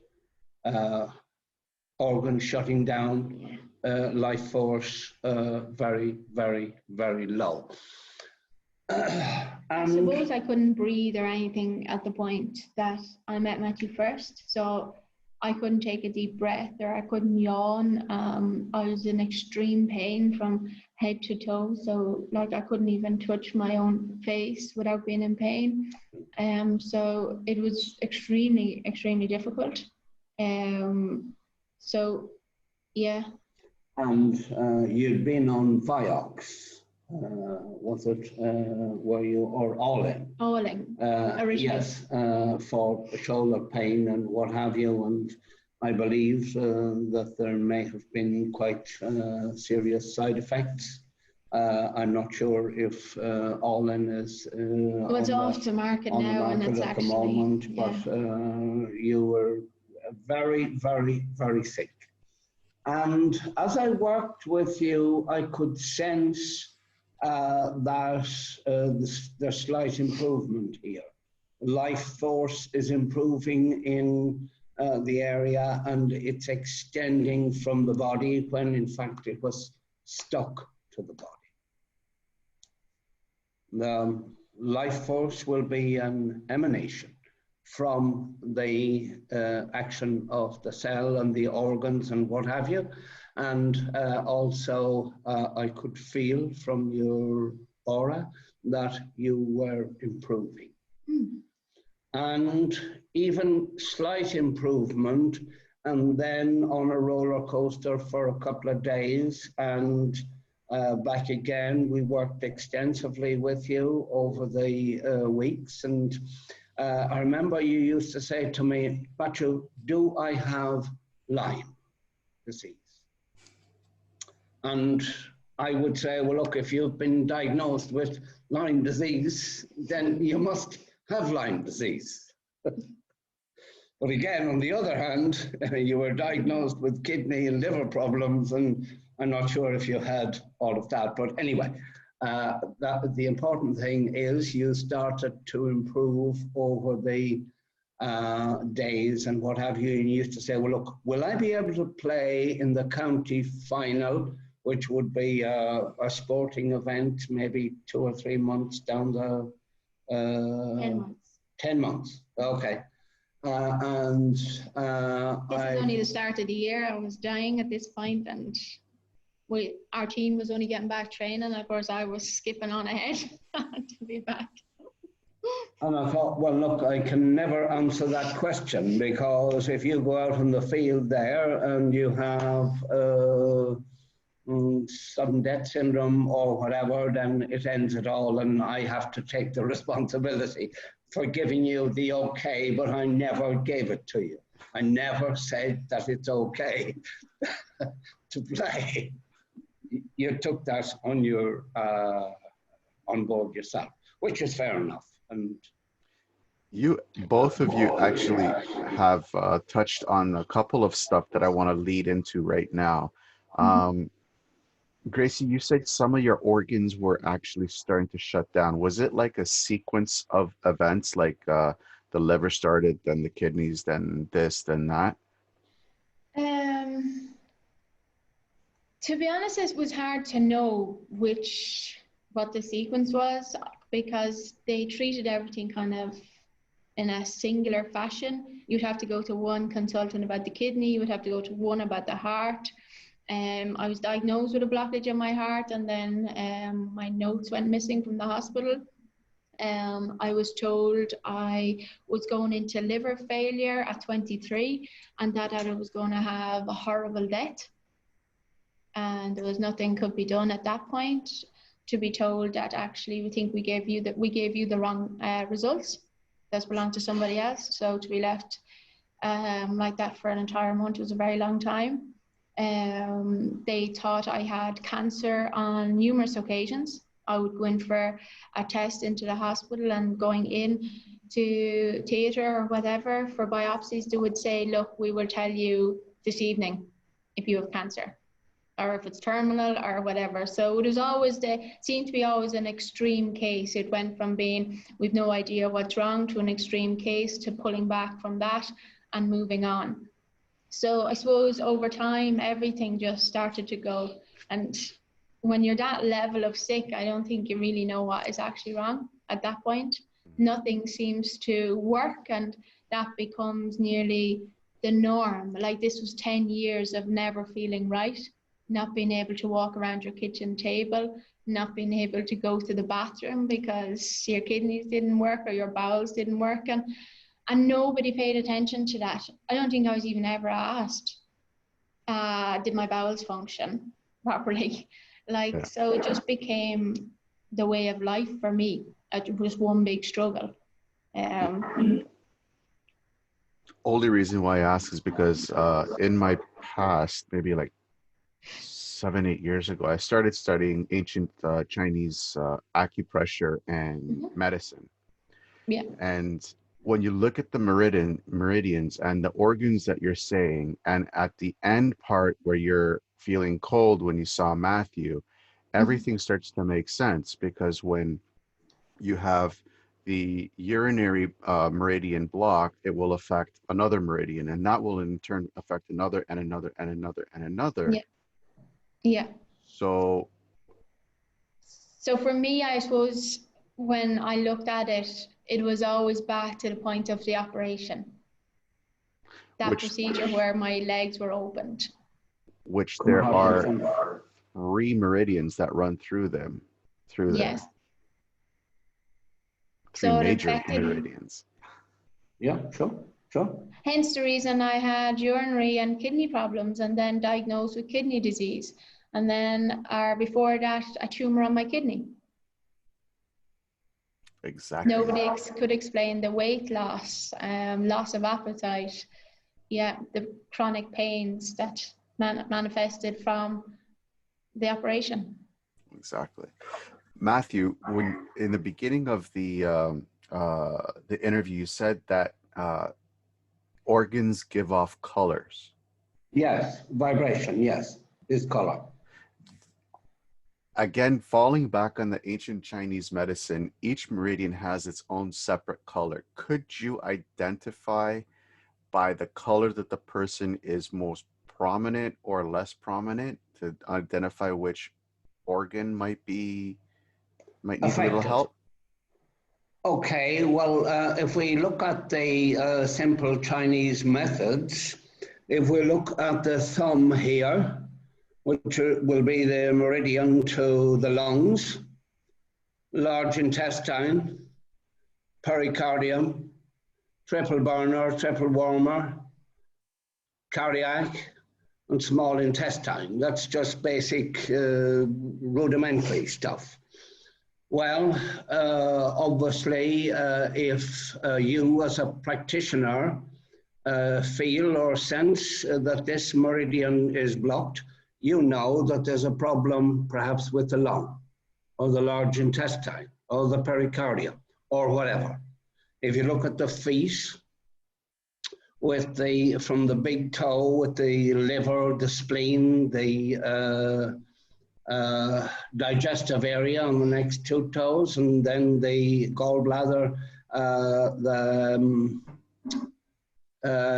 organs shutting down, life force very, very, very low. I suppose I couldn't breathe or anything at the point that I met Matthew first. So I couldn't take a deep breath, or I couldn't yawn. I was in extreme pain from head to toe. So like I couldn't even touch my own face without being in pain. So it was extremely, extremely difficult. So yeah. And you'd been on Vioxx. Was it, were you, or All-In? All-In, originally. Yes, for shoulder pain and what have you. And I believe that there may have been quite serious side effects. I'm not sure if All-In is it's off the market now, and it's at the actually, moment, yeah. but you were very, very, very sick. And as I worked with you, I could sense that there's slight improvement here. Life force is improving in the area, and it's extending from the body when in fact it was stuck to the body. The life force will be an emanation from the action of the cell and the organs and what have you. And also I could feel from your aura that you were improving. And even slight improvement, and then on a roller coaster for a couple of days, and back again. We worked extensively with you over the weeks, and I remember you used to say to me, Matthew, do I have Lyme disease? And I would say, well, look, if you've been diagnosed with Lyme disease, then you must have Lyme disease. But again, on the other hand, you were diagnosed with kidney and liver problems, and I'm not sure if you had all of that. But anyway, the important thing is you started to improve over the days and what have you. And you used to say, well, look, will I be able to play in the county final, which would be a sporting event, maybe 2 or 3 months down the... 10 months. 10 months, okay. And this is only the start of the year. I was dying at this point, and our team was only getting back training, and of course I was skipping on ahead to be back. And I thought, well, look, I can never answer that question, because if you go out in the field there and you have sudden death syndrome or whatever, then it ends it all, and I have to take the responsibility for giving you the okay, but I never gave it to you. I never said that it's okay to play. You took that on your on board yourself, which is fair enough. And you, both of you, actually have touched on a couple of stuff that I want to lead into right now. Gracie, you said some of your organs were actually starting to shut down. Was it like a sequence of events, like the liver started, then the kidneys, then this, then that? To be honest, it was hard to know what the sequence was, because they treated everything kind of in a singular fashion. You'd have to go to one consultant about the kidney, you would have to go to one about the heart. I was diagnosed with a blockage in my heart, and then my notes went missing from the hospital. I was told I was going into liver failure at 23, and that I was going to have a horrible death. And there was nothing could be done at that point. To be told that actually we think we gave you the wrong results. That belonged to somebody else. So to be left like that for an entire month was a very long time. They thought I had cancer on numerous occasions. I would go in for a test into the hospital, and going in to theatre or whatever for biopsies, they would say, look, we will tell you this evening if you have cancer, or if it's terminal or whatever. So it was always seemed to be always an extreme case. It went from being, we've no idea what's wrong, to an extreme case, to pulling back from that and moving on. So I suppose over time, everything just started to go. And when you're that level of sick, I don't think you really know what is actually wrong at that point. Nothing seems to work, and that becomes nearly the norm. Like, this was 10 years of never feeling right, not being able to walk around your kitchen table, not being able to go to the bathroom because your kidneys didn't work or your bowels didn't work. And nobody paid attention to that. I don't think I was even ever asked, did my bowels function properly? So it just became the way of life for me. It was one big struggle. Only reason why I ask is because in my past, maybe like 7-8 years ago, I started studying ancient Chinese acupressure and medicine. Yeah. And when you look at the meridians and the organs that you're saying, and at the end part where you're feeling cold when you saw Matthew, everything starts to make sense, because when you have the urinary meridian block, it will affect another meridian, and that will in turn affect another and another and another and another. Yeah. Yeah. So for me, I suppose when I looked at it, it was always back to the point of the operation. That procedure where my legs were opened. Which there are 3 meridians that run through them. Yes. Three major meridians. Yeah, sure. Hence the reason I had urinary and kidney problems, and then diagnosed with kidney disease. And then before that, a tumor on my kidney. Exactly. Nobody could explain the weight loss, loss of appetite, the chronic pains that manifested from the operation. Exactly. Matthew, when in the beginning of the interview, you said that organs give off colors. Yes, vibration, yes, is color. Again, falling back on the ancient Chinese medicine, each meridian has its own separate color. Could you identify by the color that the person is most prominent or less prominent to identify which organ might need a little Affected. help? Okay, well, if we look at the simple Chinese methods, if we look at the thumb here, which will be the meridian to the lungs, large intestine, pericardium, triple burner, triple warmer, cardiac, and small intestine. That's just basic rudimentary stuff. Well, obviously, if you as a practitioner feel or sense that this meridian is blocked, you know that there's a problem perhaps with the lung or the large intestine or the pericardium or whatever. If you look at the feet, with from the big toe with the liver, the spleen, the digestive area on the next two toes, and then the gallbladder, the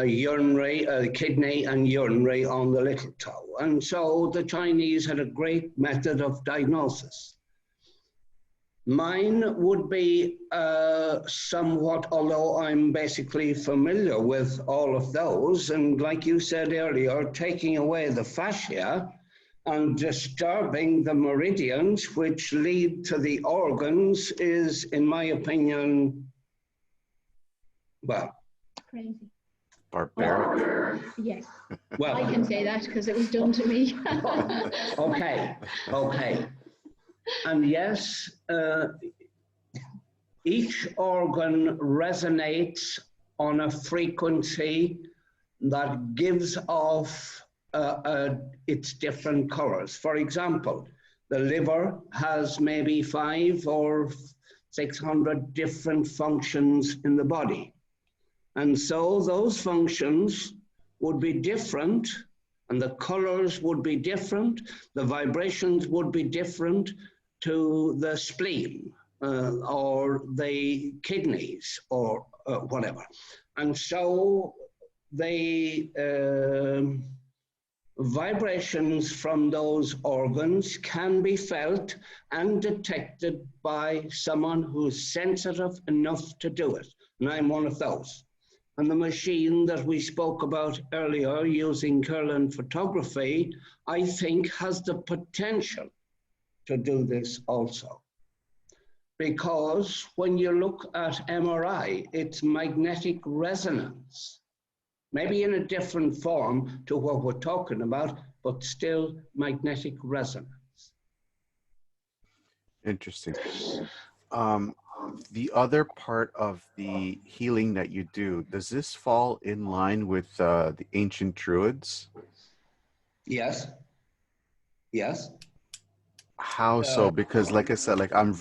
urinary, kidney and urinary on the little toe. And so the Chinese had a great method of diagnosis. Mine would be somewhat, although I'm basically familiar with all of those, and like you said earlier, taking away the fascia and disturbing the meridians which lead to the organs is, in my opinion, well, Crazy. Barbaric. Yes. Well, I can say that because it was done to me. okay. And yes, each organ resonates on a frequency that gives off its different colors. For example, the liver has maybe 500 or 600 different functions in the body. And so those functions would be different, and the colors would be different, the vibrations would be different to the spleen or the kidneys or whatever. And so the vibrations from those organs can be felt and detected by someone who's sensitive enough to do it. And I'm one of those. And the machine that we spoke about earlier using Kirlian photography, I think has the potential to do this also. Because when you look at MRI, it's magnetic resonance, maybe in a different form to what we're talking about, but still magnetic resonance. Interesting. The other part of the healing that you do, does this fall in line with the ancient Druids? Yes. Yes. How so? Because like I said, like I'm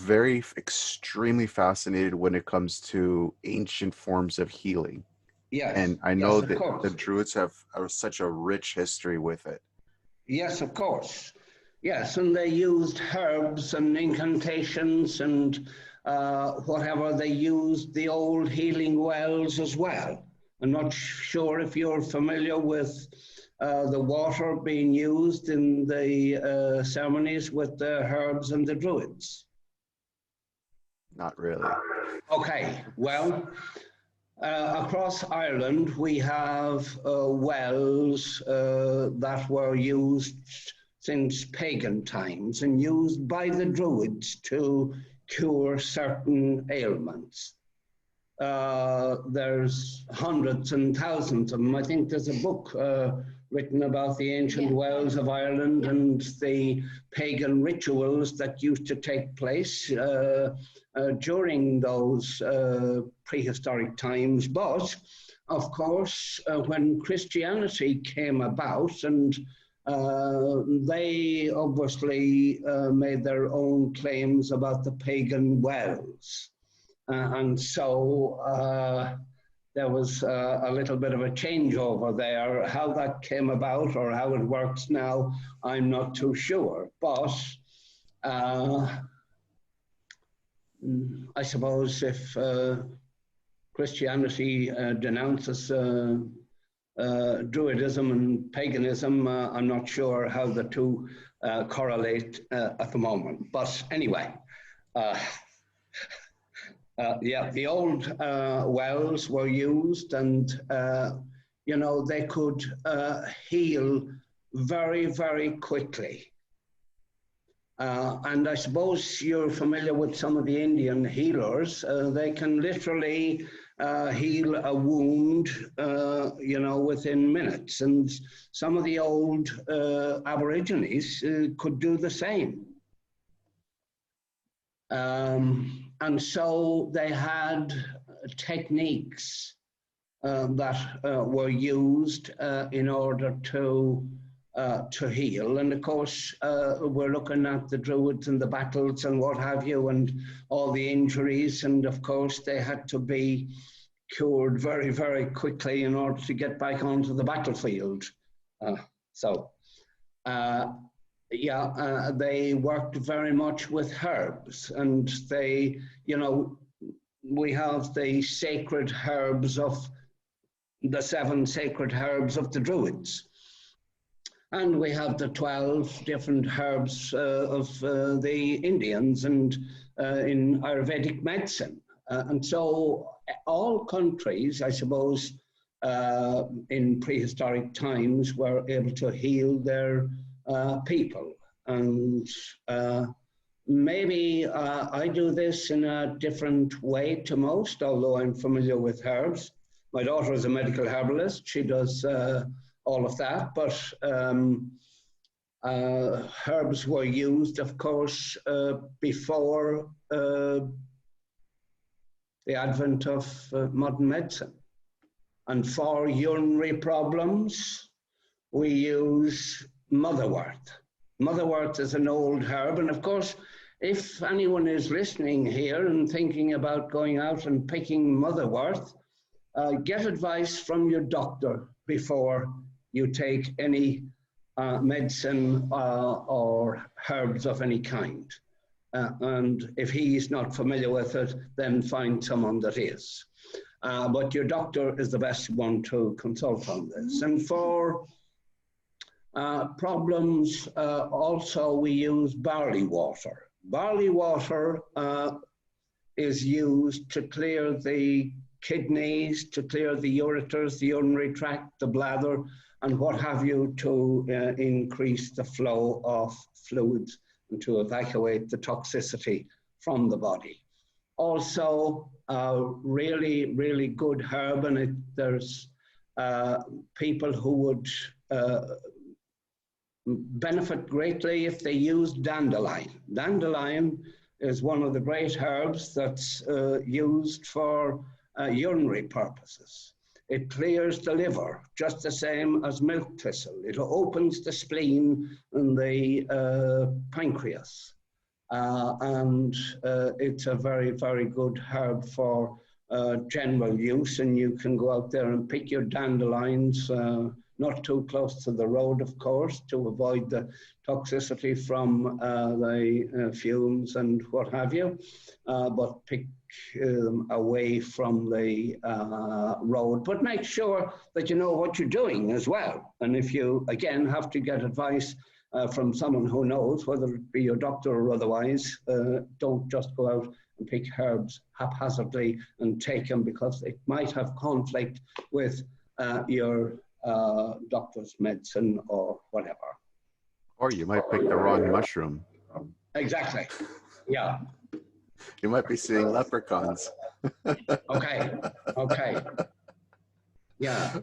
extremely fascinated when it comes to ancient forms of healing. Yes. And I know yes, that the Druids have such a rich history with it. Yes, of course. Yes, and they used herbs and incantations and whatever. They used the old healing wells as well. I'm not sure if you're familiar with the water being used in the ceremonies with the herbs and the Druids. Not really. Okay, well, across Ireland, we have wells that were used since pagan times and used by the Druids to cure certain ailments. There's hundreds and thousands of them. I think there's a book written about the ancient wells of Ireland and the pagan rituals that used to take place during those prehistoric times. But of course, when Christianity came about and they obviously made their own claims about the pagan wells. And so there was a little bit of a changeover there. How that came about or how it works now, I'm not too sure. But I suppose if Christianity denounces Druidism and paganism, I'm not sure how the two correlate at the moment. But anyway, yeah, the old wells were used, and you know, they could heal very, very quickly. And I suppose you're familiar with some of the Indian healers. They can literally heal a wound, you know, within minutes. And some of the old Aborigines could do the same. And so they had techniques that were used in order to heal. And of course, we're looking at the Druids and the battles and what have you, and all the injuries. And of course, they had to be cured very, very quickly in order to get back onto the battlefield. Yeah, they worked very much with herbs, and they, you know, we have the sacred herbs of the 7 sacred herbs of the Druids. And we have the 12 different herbs of the Indians and in Ayurvedic medicine. And so all countries, I suppose, in prehistoric times were able to heal their people. And maybe I do this in a different way to most, although I'm familiar with herbs. My daughter is a medical herbalist. She does all of that, but herbs were used, of course, before the advent of modern medicine. And for urinary problems, we use motherwort. Motherwort is an old herb, and of course, if anyone is listening here and thinking about going out and picking motherwort, get advice from your doctor before you take any medicine or herbs of any kind. And if he's not familiar with it, then find someone that is. But your doctor is the best one to consult on this. And for problems, also we use barley water. Barley water is used to clear the kidneys, to clear the ureters, the urinary tract, the bladder, and what have you, to increase the flow of fluids and to evacuate the toxicity from the body. Also, a really, really good herb, and there's people who would benefit greatly if they use dandelion. Dandelion is one of the great herbs that's used for urinary purposes. It clears the liver, just the same as milk thistle. It opens the spleen and the pancreas. And it's a very, very good herb for general use. And you can go out there and pick your dandelions, not too close to the road, of course, to avoid the toxicity from the fumes and what have you, but pick them away from the road. But make sure that you know what you're doing as well. And if you, again, have to get advice from someone who knows, whether it be your doctor or otherwise, don't just go out and pick herbs haphazardly and take them, because it might have conflict with your doctor's medicine or whatever. Or you might pick the wrong mushroom. Exactly. Yeah. You might be seeing leprechauns. Okay. Okay. Yeah.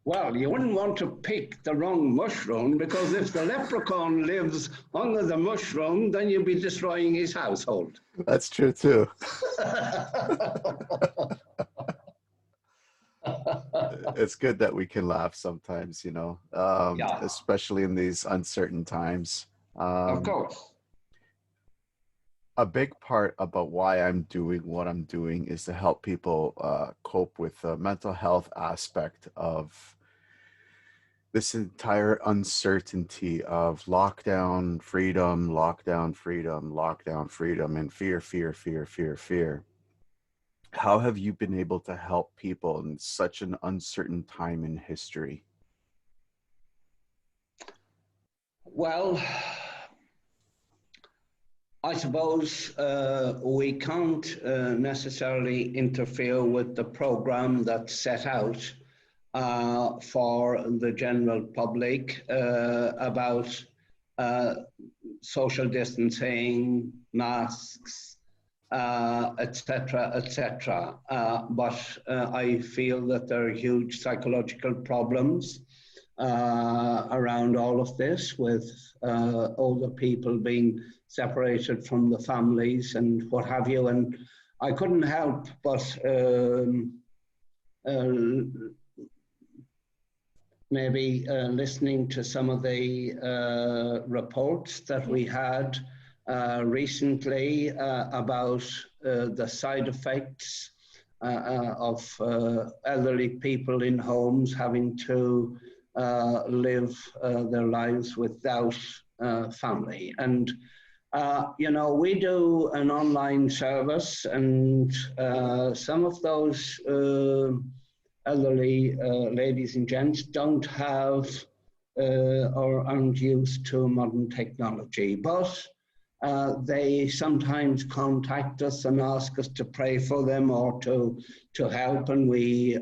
Well, you wouldn't want to pick the wrong mushroom, because if the leprechaun lives under the mushroom, then you'll be destroying his household. That's true too. It's good that we can laugh sometimes, you know, Yeah, especially in these uncertain times. of Um, course. a big part about why I'm doing what I'm doing is to help people cope with the mental health aspect of this entire uncertainty of lockdown, freedom, lockdown, freedom, and fear, fear, fear, fear, fear. How have you been able to help people in such an uncertain time in history? Well, I suppose we can't necessarily interfere with the program that's set out for the general public about social distancing, masks, etc., etc. But I feel that there are huge psychological problems around all of this, with older people being separated from the families and what have you. And I couldn't help but maybe listening to some of the reports that we had recently about the side effects of elderly people in homes having to live their lives without family. And you know, we do an online service, and some of those elderly ladies and gents don't have or aren't used to modern technology, but they sometimes contact us and ask us to pray for them or to help, and we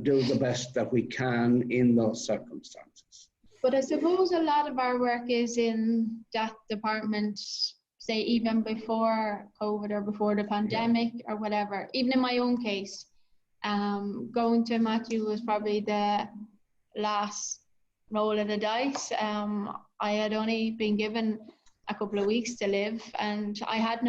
do the best that we can in those circumstances. But I suppose a lot of our work is in that department, say even before COVID or before the pandemic or whatever. Even in my own case, going to Matthew was probably the last roll of the dice. I had only been given a couple of weeks to live, and I had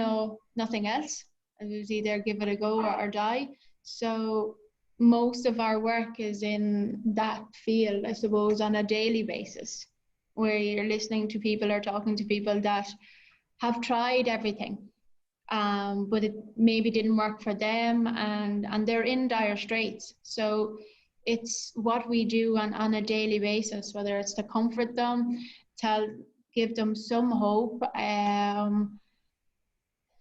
nothing else. It was either give it a go or die. So most of our work is in that field, I suppose, on a daily basis, where you're listening to people or talking to people that have tried everything, but it maybe didn't work for them, and they're in dire straits. So it's what we do on a daily basis, whether it's to comfort them, give them some hope,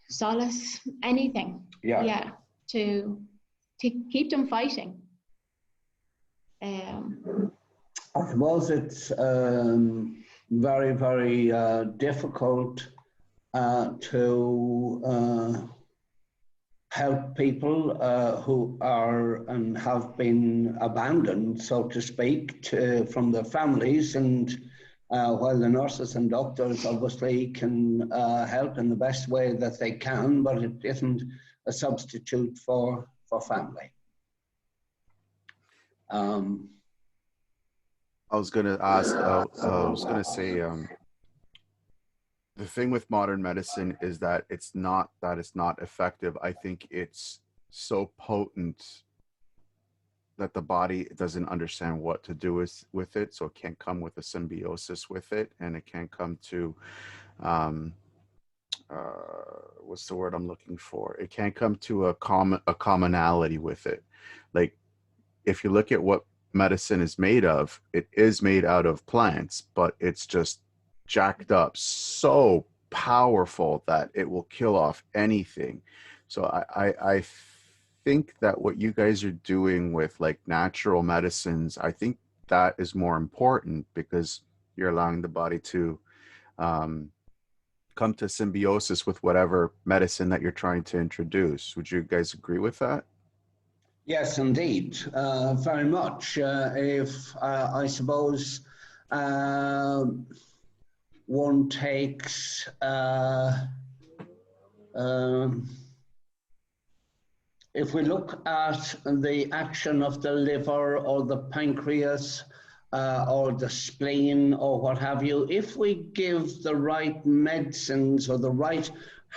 solace, anything. Yeah, to keep them fighting. I suppose it's very, very difficult to help people who are and have been abandoned, so to speak, from their families. And while the nurses and doctors obviously can help in the best way that they can, but it isn't a substitute for family. I was going to ask, I was going to say, the thing with modern medicine is that it's not effective. I think it's so potent that the body doesn't understand what to do with it. So it can't come with a symbiosis with it, and it can't come to, what's the word I'm looking for? It can't come to a commonality with it. Like, if you look at what medicine is made of, it is made out of plants, but it's just jacked up so powerful that it will kill off anything. So I think that what you guys are doing with like natural medicines, I think that is more important, because you're allowing the body to come to symbiosis with whatever medicine that you're trying to introduce. Would you guys agree with that? Yes, indeed, very much. If I suppose one takes if we look at the action of the liver or the pancreas or the spleen or what have you, if we give the right medicines or the right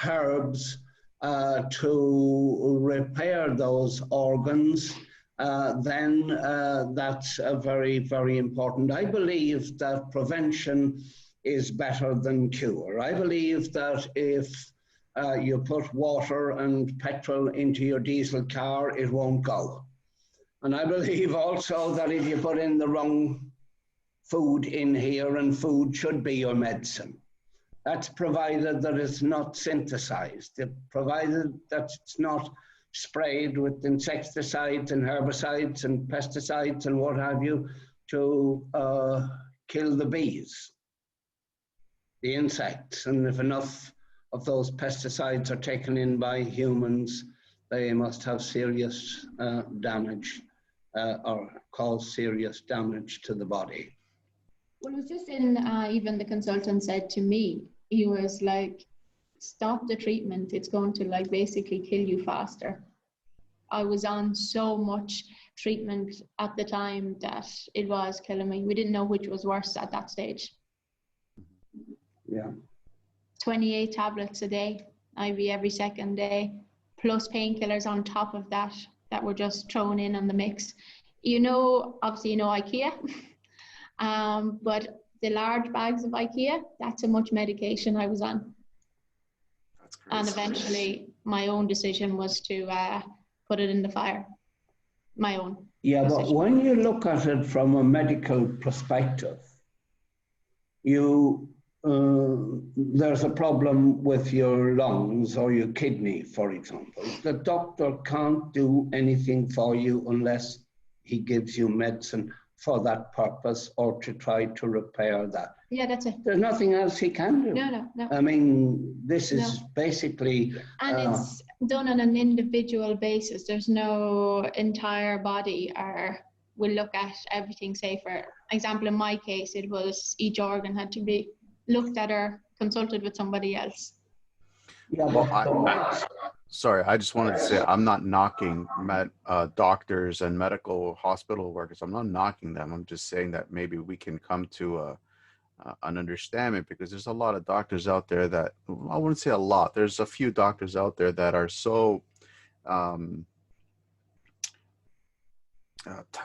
herbs to repair those organs, then that's very, very important. I believe that prevention is better than cure. I believe that if you put water and petrol into your diesel car, it won't go. And I believe also that if you put in the wrong food in here, and food should be your medicine, that's provided that it's not synthesized, provided that it's not sprayed with insecticides and herbicides and pesticides and what have you to kill the bees, the insects. And if enough of those pesticides are taken in by humans, they must have serious damage or cause serious damage to the body. Well, it was just in, even the consultant said to me, he was like, stop the treatment, it's going to like basically kill you faster. I was on so much treatment at the time that it was killing me. We didn't know which was worse at that stage. Yeah. 28 tablets a day, IV every second day, plus painkillers on top of that were just thrown in on the mix. You know, obviously you know IKEA, but the large bags of IKEA, that's how much medication I was on. That's crazy. And eventually my own decision was to put it in the fire. My own. Yeah, decision. but when you look at it from a medical perspective, there's a problem with your lungs or your kidney, for example. The doctor can't do anything for you unless he gives you medicine for that purpose or to try to repair that. Yeah, that's it. There's nothing else he can do. No. I mean, this is basically... And it's done on an individual basis. There's no entire body or we'll look at everything. Say, for example, in my case, it was each organ had to be looked at or consulted with somebody else. Yeah, well, sorry, I just wanted to say I'm not knocking doctors and medical hospital workers. I'm not knocking them. I'm just saying that maybe we can come to an understanding, because there's a lot of doctors out there that, I wouldn't say a lot, there's a few doctors out there that are so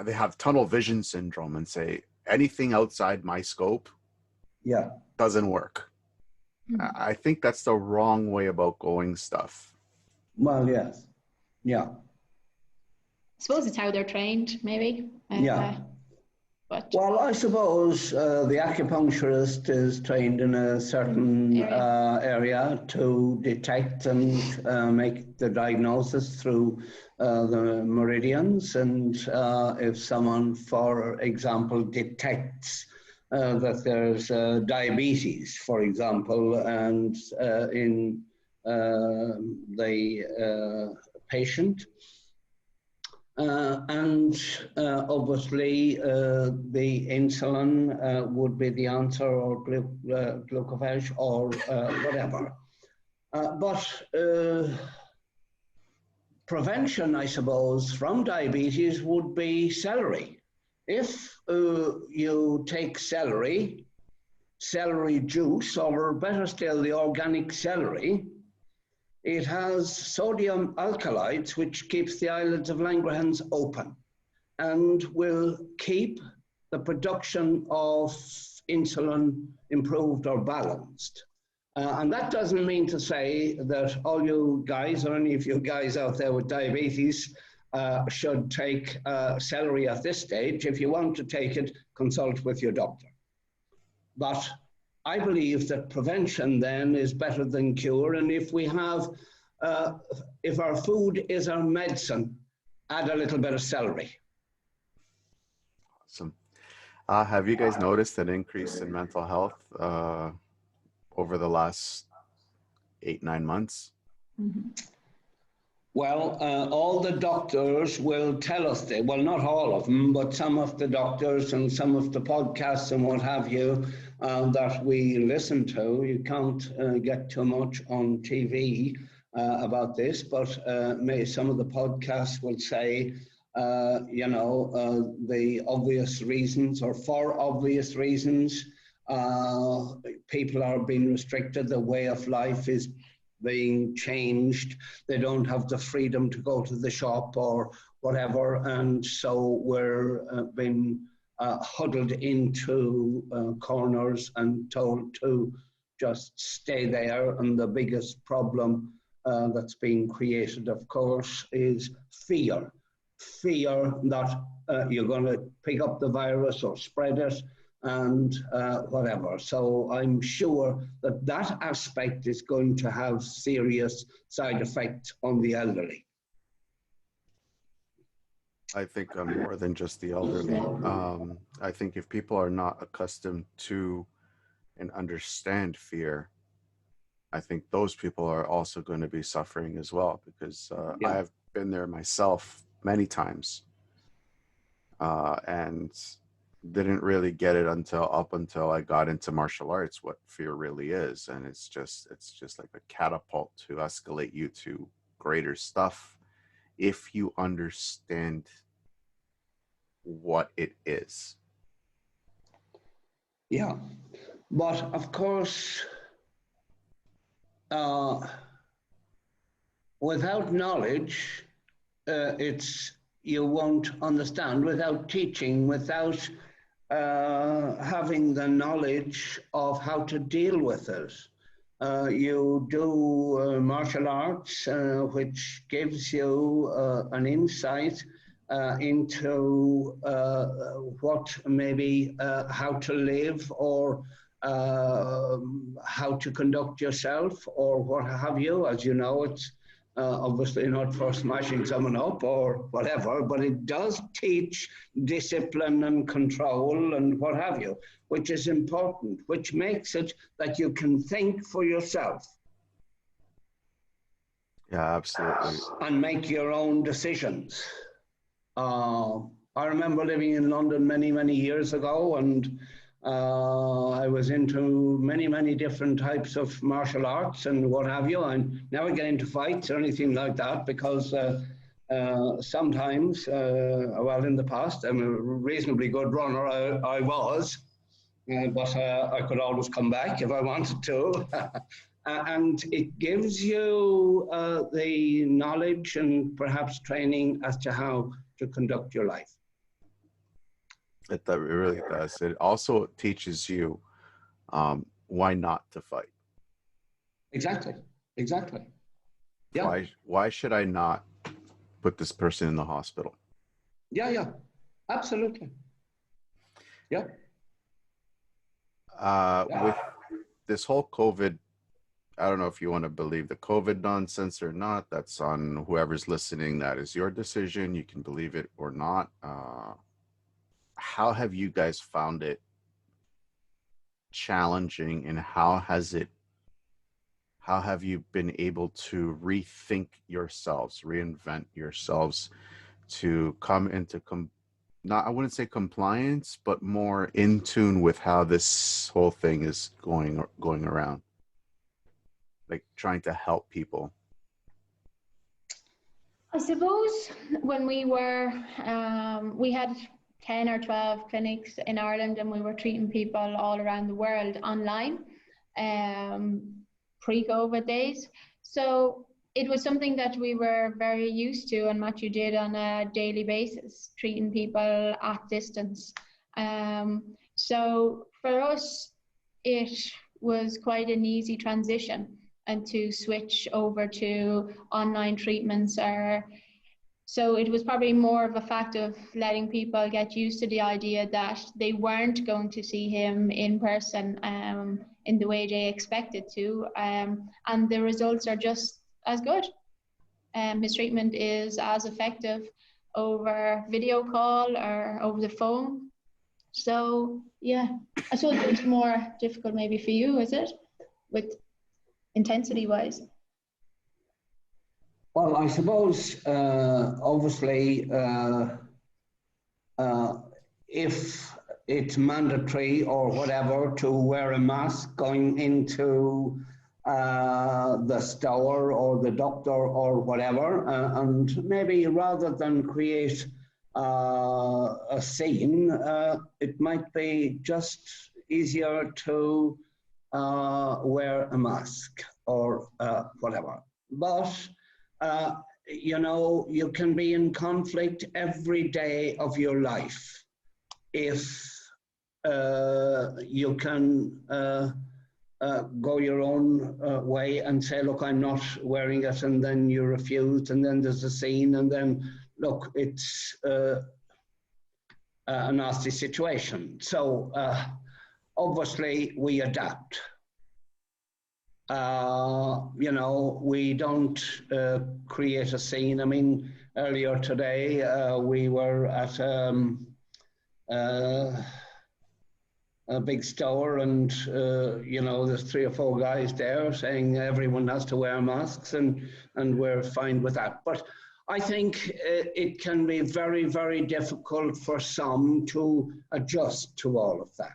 they have tunnel vision syndrome and say anything outside my scope doesn't work. I think that's the wrong way about going stuff. Well, yes. Yeah. I suppose it's how they're trained, maybe. But well, I suppose the acupuncturist is trained in a certain area to detect and make the diagnosis through the meridians. And if someone, for example, detects that there's diabetes, for example, and in the patient, and obviously the insulin would be the answer, or glucophage, or whatever. But prevention, I suppose, from diabetes would be celery. If you take celery juice, or better still, the organic celery, it has sodium alkaloids, which keeps the eyelids of Langerhans open and will keep the production of insulin improved or balanced. And that doesn't mean to say that all you guys, or any of you guys out there with diabetes, should take celery at this stage. If you want to take it, consult with your doctor. But I believe that prevention then is better than cure. And if we have, if our food is our medicine, add a little bit of celery. Awesome. Have you guys noticed an increase in mental health over the last 8-9 months? mm-hmm. Well, all the doctors will tell us that, well, not all of them, but some of the doctors and some of the podcasts and what have you that we listen to. You can't get too much on TV about this, but some of the podcasts will say, the obvious reasons, or for obvious reasons, people are being restricted, the way of life is being changed, they don't have the freedom to go to the shop or whatever, and so we're being huddled into corners and told to just stay there. And the biggest problem that's being created, of course, is fear. Fear that you're going to pick up the virus or spread it and whatever. So I'm sure that that aspect is going to have serious side effects on the elderly. I think more than just the elderly. I think if people are not accustomed to and understand fear, I think those people are also going to be suffering as well, because I have been there myself many times and didn't really get it until I got into martial arts, what fear really is. And it's just like a catapult to escalate you to greater stuff if you understand what it is. Yeah, but of course, without knowledge, you won't understand. Without teaching, without having the knowledge of how to deal with it. You do martial arts, which gives you an insight into what maybe how to live, or how to conduct yourself, or what have you. As you know, it's obviously not for smashing someone up or whatever, but it does teach discipline and control and what have you, which is important, which makes it that you can think for yourself. Yeah, absolutely. And make your own decisions. I remember living in London many, many years ago, and I was into many, many different types of martial arts and what have you. I never get into fights or anything like that, because sometimes, well, in the past, I'm a reasonably good runner. I was, but I could always come back if I wanted to. And it gives you the knowledge and perhaps training as to how to conduct your life. It really does. It also teaches you why not to fight. Exactly. Yeah. Why should I not put this person in the hospital? Yeah. Absolutely. Yeah. With this whole COVID, I don't know if you want to believe the COVID nonsense or not. That's on whoever's listening. That is your decision. You can believe it or not. How have you guys found it challenging, and how have you been able to rethink yourselves, reinvent yourselves to come into I wouldn't say compliance, but more in tune with how this whole thing is going around, like trying to help people? I suppose when we had 10 or 12 clinics in Ireland, and we were treating people all around the world online, pre-COVID days. So it was something that we were very used to, and Matthew did on a daily basis, treating people at distance. So for us, it was quite an easy transition, and to switch over to online treatments. So it was probably more of a fact of letting people get used to the idea that they weren't going to see him in person in the way they expected to, and the results are just as good. His treatment is as effective over video call or over the phone. So yeah, I suppose it's more difficult maybe for you, is it, with intensity wise? Well, I suppose obviously if it's mandatory or whatever to wear a mask going into the store or the doctor or whatever, and maybe rather than create a scene, it might be just easier to wear a mask or whatever. But you know, you can be in conflict every day of your life if you can go your own way and say, look, I'm not wearing it, and then you refuse, and then there's a scene, and then, look, it's a nasty situation. So obviously we adapt. You know, we don't create a scene. I mean, earlier today we were at a big store, and you know, there's 3 or 4 guys there saying everyone has to wear masks, and we're fine with that. But I think it can be very, very difficult for some to adjust to all of that.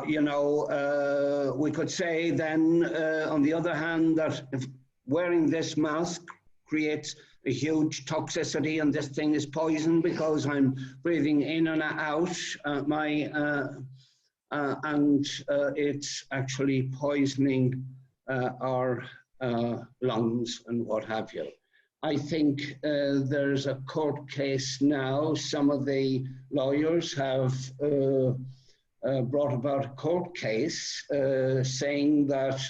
You know, we could say then, on the other hand, that if wearing this mask creates a huge toxicity, and this thing is poison because I'm breathing in and out and it's actually poisoning our lungs and what have you. I think there's a court case now. Some of the lawyers have brought about a court case saying that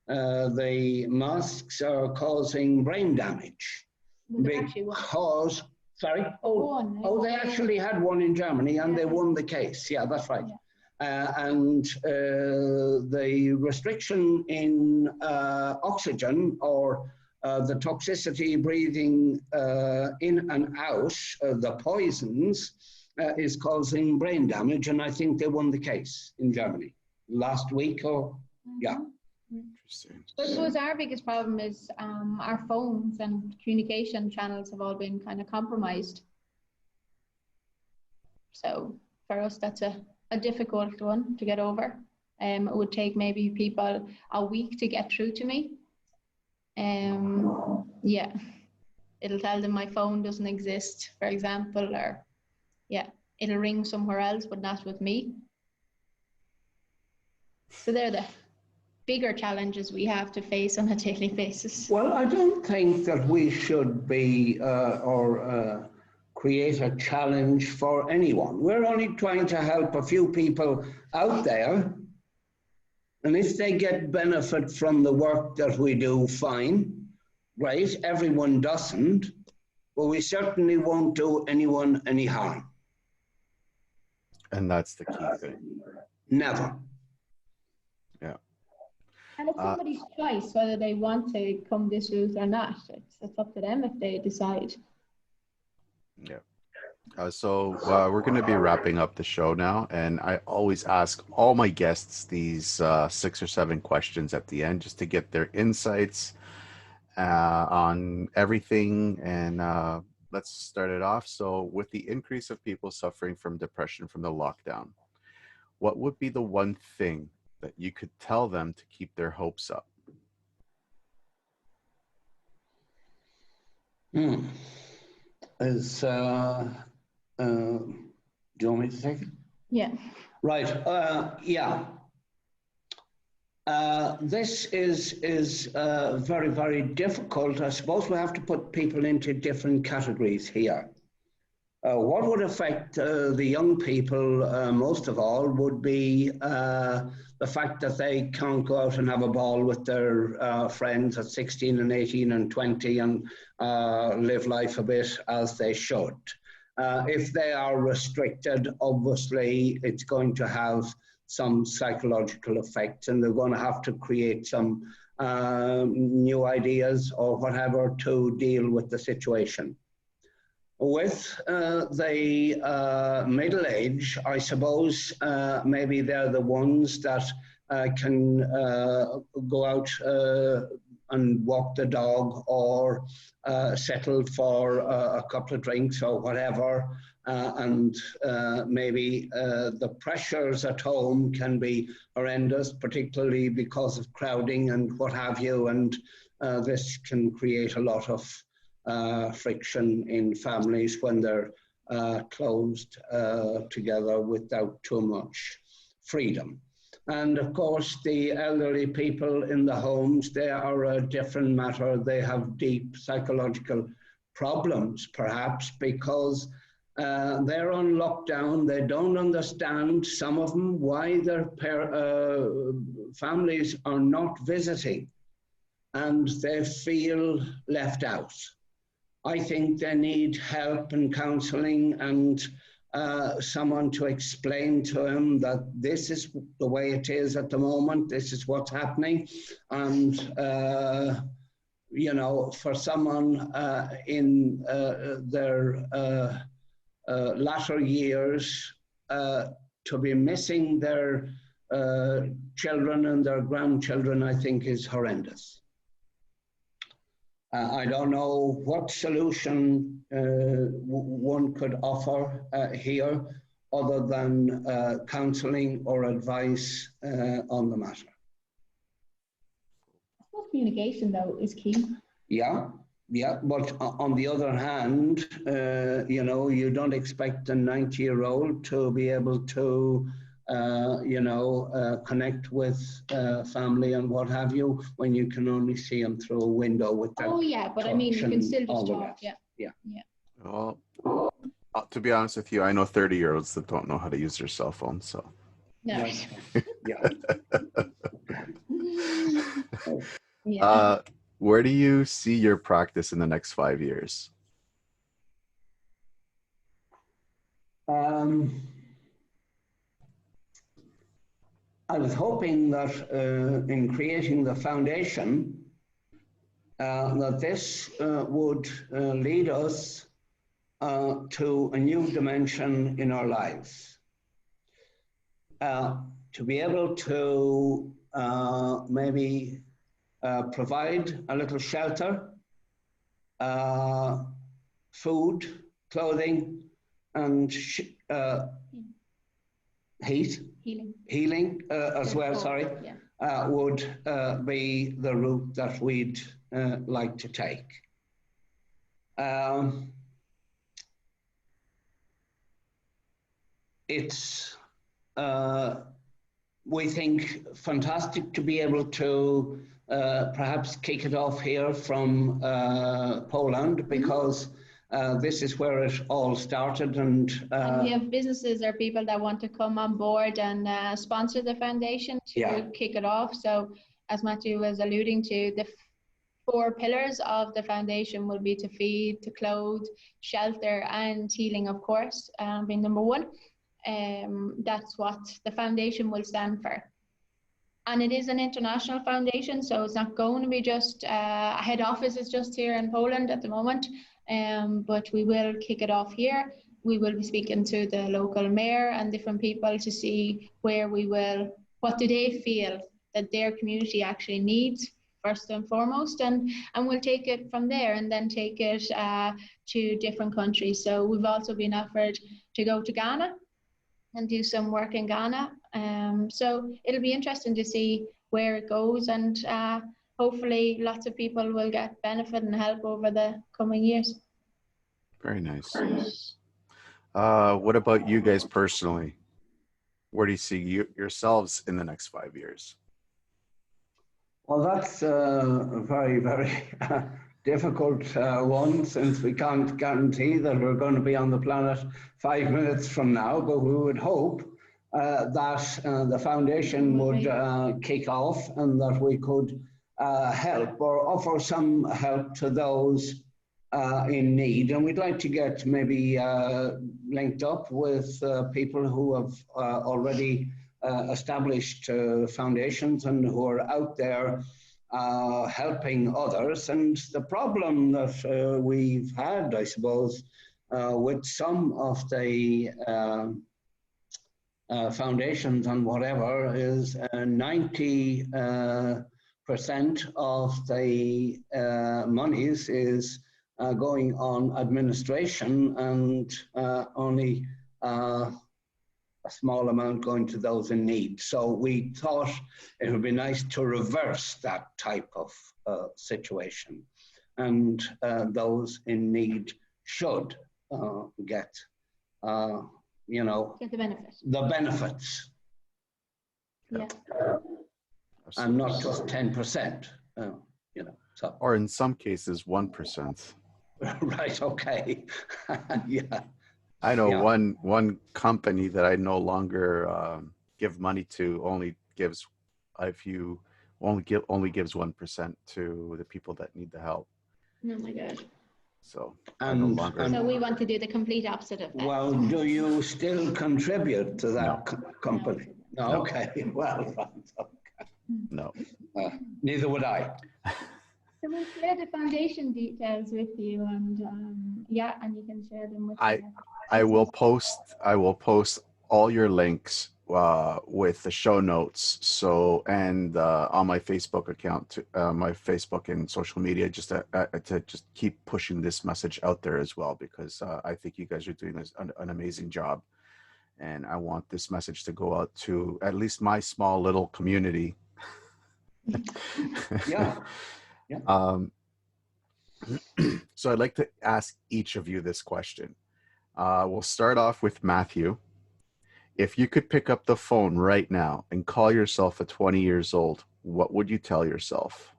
the masks are causing brain damage. Because, sorry? They actually had one in Germany, and they won the case. Yeah, that's right. And the restriction in oxygen, or the toxicity breathing in and out, the poisons, is causing brain damage, and I think they won the case in Germany last week, or yeah. Interesting. So I suppose our biggest problem is our phones and communication channels have all been kind of compromised. So for us, that's a difficult one to get over. It would take maybe people a week to get through to me. Yeah, it'll tell them my phone doesn't exist, for example, or yeah, it'll ring somewhere else, but not with me. So they're the bigger challenges we have to face on a daily basis. Well, I don't think that we should be create a challenge for anyone. We're only trying to help a few people out there, and if they get benefit from the work that we do, fine, right? Everyone doesn't, but we certainly won't do anyone any harm. And that's the key thing. Never. Yeah. And it's somebody's choice whether they want to come this route or not. It's up to them if they decide. Yeah. So we're going to be wrapping up the show now, and I always ask all my guests these 6 or 7 questions at the end, just to get their insights on everything. And let's start it off. So with the increase of people suffering from depression from the lockdown, what would be the one thing that you could tell them to keep their hopes up? Is do you want me to take it? Yeah. Right. Yeah. This is very, very difficult. I suppose we have to put people into different categories here. What would affect the young people most of all would be the fact that they can't go out and have a ball with their friends at 16 and 18 and 20 and live life a bit as they should. If they are restricted, obviously it's going to have some psychological effects, and they're going to have to create some new ideas or whatever to deal with the situation. With the middle age, I suppose maybe they're the ones that can go out and walk the dog, or settle for a couple of drinks or whatever. And maybe the pressures at home can be horrendous, particularly because of crowding and what have you. And this can create a lot of friction in families when they're closed together without too much freedom. And of course, the elderly people in the homes, they are a different matter. They have deep psychological problems, perhaps, because they're on lockdown. They don't understand, some of them, why their families are not visiting, and they feel left out. I think they need help and counseling and someone to explain to them that this is the way it is at the moment, this is what's happening. And, you know, for someone in their latter years to be missing their children and their grandchildren, I think is horrendous. I don't know what solution one could offer here other than counseling or advice on the matter. I suppose communication, though, is key. Yeah, but on the other hand, you know, you don't expect a 90-year-old to be able to you know, connect with family and what have you, when you can only see them through a window with their But I mean, you can still just talk. Yeah. Well, to be honest with you, I know 30-year-olds that don't know how to use their cell phone, so. No. Yeah. Where do you see your practice in the next 5 years? I was hoping that in creating the foundation, that this would lead us to a new dimension in our lives. To be able to maybe provide a little shelter, food, clothing, and healing as well, sorry, would be the route that we'd like to take. It's, we think, fantastic to be able to perhaps kick it off here from Poland, because this is where it all started. And we have businesses or people that want to come on board and sponsor the foundation to kick it off. So as Matthew was alluding to, the 4 pillars of the foundation will be to feed, to clothe, shelter, and healing, of course, being number 1. That's what the foundation will stand for. And it is an international foundation, so it's not going to be just a head office is just here in Poland at the moment. But we will kick it off here. We will be speaking to the local mayor and different people to see where we will, what do they feel that their community actually needs first and foremost, and we'll take it from there and then take it to different countries. So we've also been offered to go to Ghana and do some work in Ghana. So it'll be interesting to see where it goes, and hopefully lots of people will get benefit and help over the coming years. Very nice. What about you guys personally? Where do you see yourselves in the next 5 years? Well, that's a very, very difficult one, since we can't guarantee that we're going to be on the planet 5 minutes from now, but we would hope that the foundation would kick off and that we could help or offer some help to those in need. And we'd like to get maybe linked up with people who have already established foundations and who are out there helping others. And the problem that we've had, I suppose, with some of the foundations and whatever is 90% of the monies is going on administration, and only a small amount going to those in need. So we thought it would be nice to reverse that type of situation, and those in need should get, you know, Get the benefit. the benefits. Yeah. And not just 10%, so. Or in some cases, 1%. Right, okay. Yeah. I know Yeah. one company that I no longer give money to only gives only gives 1% to the people that need the help. Oh my God. So I no And, longer. So we want to do the complete opposite of that. well, do you still contribute to that company? No, No. okay, well, No. neither would I. So we'll share the foundation details with you, and and you can share them with I will post all your links with the show notes. So and on my Facebook account, my Facebook and social media, just to just keep pushing this message out there as well, because I think you guys are doing an amazing job, and I want this message to go out to at least my small little community. Yeah. So I'd like to ask each of you this question. We'll start off with Matthew. If you could pick up the phone right now and call yourself at 20 years old, what would you tell yourself?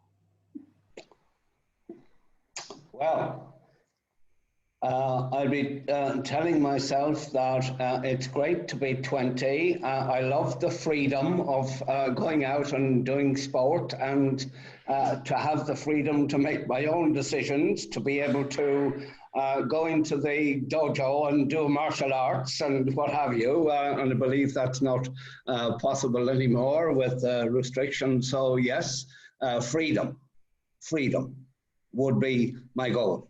Well, I'll be telling myself that it's great to be 20. I love the freedom of going out and doing sport, and to have the freedom to make my own decisions, to be able to go into the dojo and do martial arts and what have you. And I believe that's not possible anymore with restrictions. So yes, freedom would be my goal.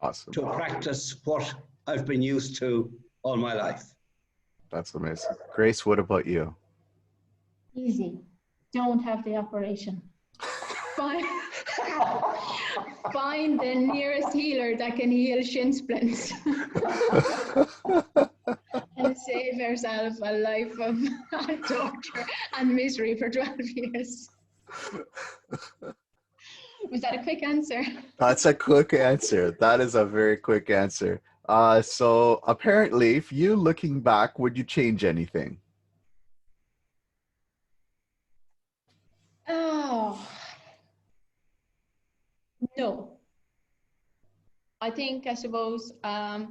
Awesome. To practice what I've been used to all my life. That's amazing. Grace, what about you? Easy. Don't have the operation. Find the nearest healer that can heal shin splints. And save ourselves a life of torture and misery for 12 years. Was that a quick answer? That's a quick answer. That is a very quick answer. So apparently, if you looking back, would you change anything? Oh, no. I suppose, I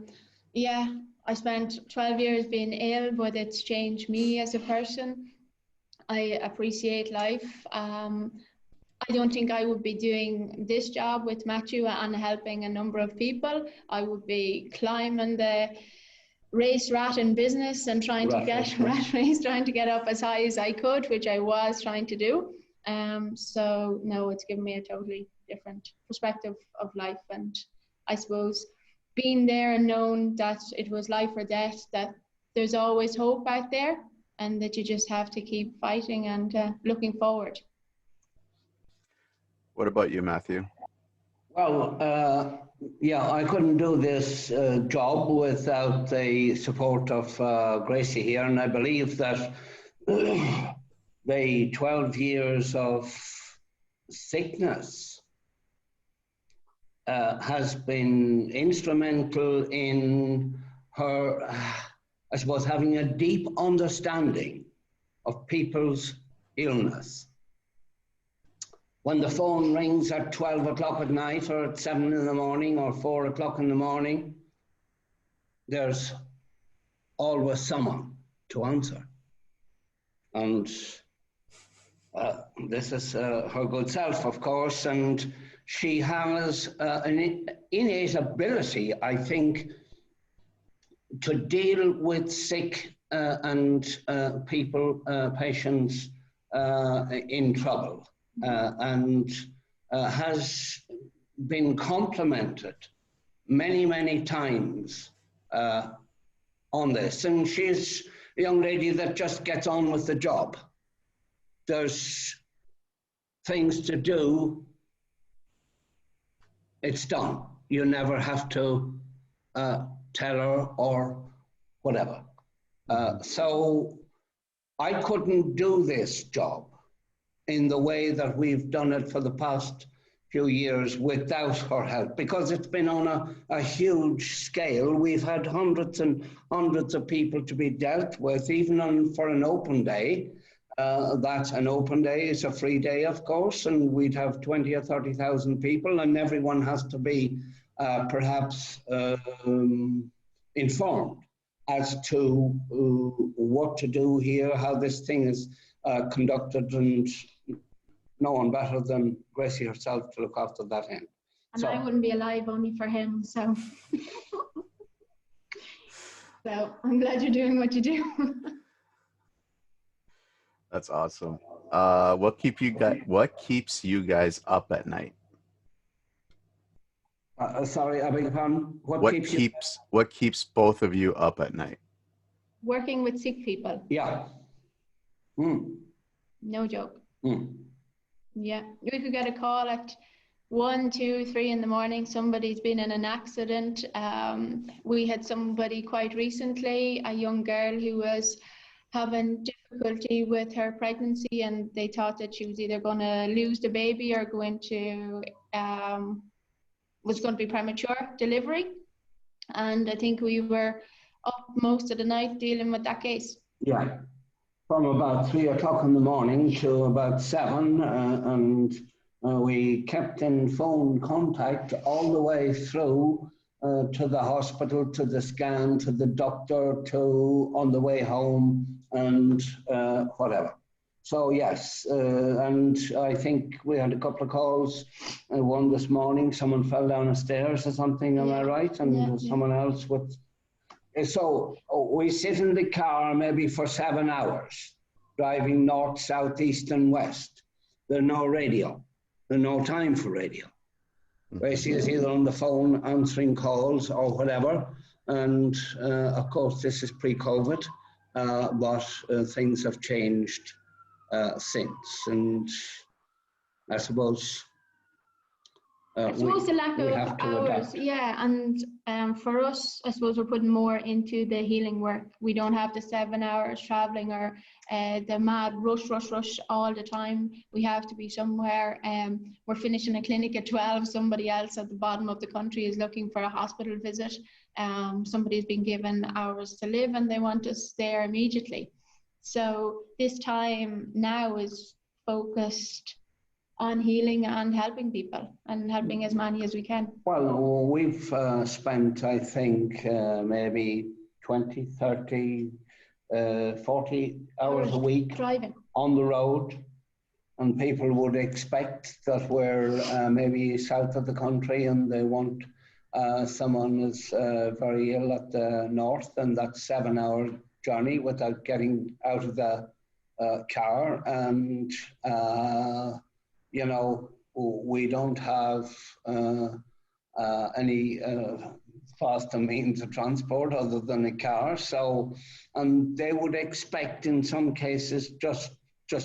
spent 12 years being ill, but it's changed me as a person. I appreciate life. I don't think I would be doing this job with Matthew and helping a number of people. I would be climbing the race rat in business and trying to get up as high as I could, which I was trying to do. So no, it's given me a totally different perspective of life. And I suppose being there and knowing that it was life or death, that there's always hope out there, and that you just have to keep fighting and looking forward. What about you, Matthew? Well, I couldn't do this job without the support of Gracie here, and I believe that the 12 years of sickness has been instrumental in her, I suppose, having a deep understanding of people's illness. When the phone rings at 12 o'clock at night or at 7 in the morning or 4 o'clock in the morning, there's always someone to answer. And this is her good self, of course, and she has an innate ability, I think, to deal with sick and patients in trouble. And has been complimented many, many times on this. And she's a young lady that just gets on with the job. There's things to do, it's done. You never have to tell her or whatever. So I couldn't do this job in the way that we've done it for the past few years without her help, because it's been on a huge scale. We've had hundreds and hundreds of people to be dealt with, even for an open day. that an open day is a free day, of course, and we'd have 20 or 30,000 people, and everyone has to be perhaps informed as to what to do here, how this thing is conducted, and no one better than Gracie herself to look after that end. And so, I wouldn't be alive only for him, so. So I'm glad you're doing what you do. That's awesome. What keeps you guys up at night? Sorry, I beg your pardon? What keeps both of you up at night? Working with sick people. Yeah. No joke. Yeah. We could get a call at 1, 2, 3 in the morning. Somebody's been in an accident. We had somebody quite recently, a young girl who was having difficulty with her pregnancy, and they thought that she was either going to lose the baby or was going to be premature delivery. And I think we were up most of the night dealing with that case. Yeah, from about 3 o'clock in the morning to about 7, and we kept in phone contact all the way through to the hospital, to the scan, to the doctor, to on the way home, and whatever. So yes, and I think we had a couple of calls. One this morning, someone fell down the stairs or something, am I right? And someone else with... So we sit in the car maybe for 7 hours, driving north, south, east and west. There's no radio. There's no time for radio. Gracie is either on the phone answering calls or whatever. And of course, this is pre-COVID, but things have changed since. And I suppose the lack of hours, yeah, and for us, I suppose we're putting more into the healing work. We don't have the 7 hours traveling or the mad rush all the time. We have to be somewhere. We're finishing a clinic at 12. Somebody else at the bottom of the country is looking for a hospital visit. Somebody's been given hours to live and they want us there immediately. So this time now is focused on healing and helping people and helping as many as we can. Well, we've spent, I think, maybe 20, 30, 40 hours a week driving on the road. And people would expect that we're maybe south of the country and they want someone who's very ill at the north, and that's 7-hour journey without getting out of the car. And you know, we don't have any faster means of transport other than a car. So, and they would expect in some cases just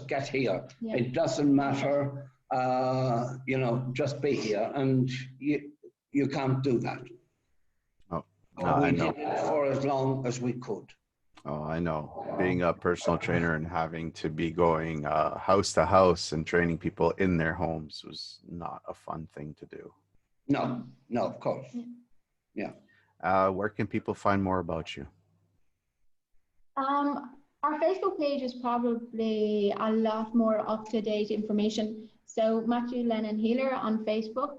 get here. Yeah. It doesn't matter, you know, just be here, and you can't do that. Oh, we did it for as long as we could. Oh, I know. Being a personal trainer and having to be going house to house and training people in their homes was not a fun thing to do. No, of course. Yeah. Where can people find more about you? Our Facebook page is probably a lot more up-to-date information. So Matthew Lennon Healer on Facebook.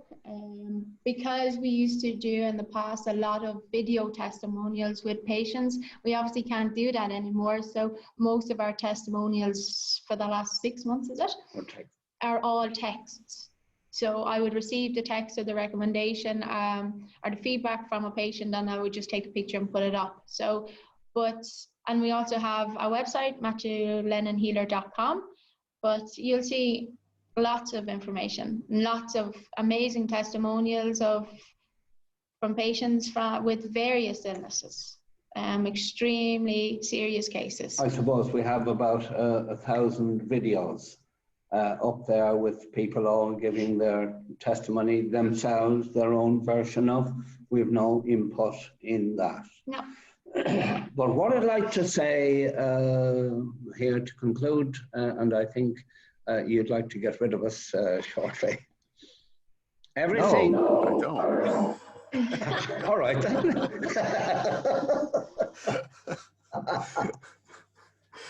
Because we used to do in the past a lot of video testimonials with patients, we obviously can't do that anymore. So most of our testimonials for the last 6 months, is it? Okay. Are all texts. So I would receive the text or the recommendation or the feedback from a patient, and I would just take a picture and put it up. So, and we also have a website, MatthewLennonHealer.com, but you'll see lots of information, lots of amazing testimonials from patients with various illnesses, extremely serious cases. I suppose we have about 1,000 videos up there with people all giving their testimony themselves, their own version of. We have no input in that. No. But what I'd like to say here to conclude, and I think you'd like to get rid of us shortly. Everything. No, I don't. All right then.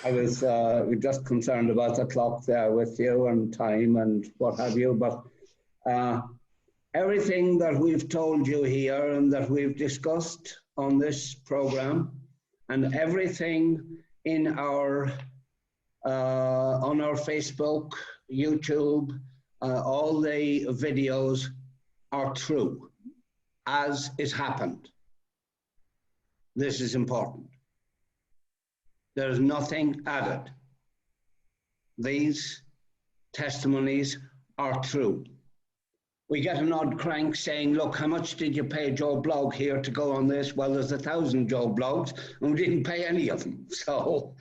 I was just concerned about the clock there with you and time and what have you, but everything that we've told you here and that we've discussed on this program and everything in our on our Facebook, YouTube, all the videos are true, as it happened. This is important. There's nothing added. These testimonies are true. We get an odd crank saying, look, how much did you pay Joe Blogg here to go on this? Well, there's 1,000 Joe Bloggs, and we didn't pay any of them. So,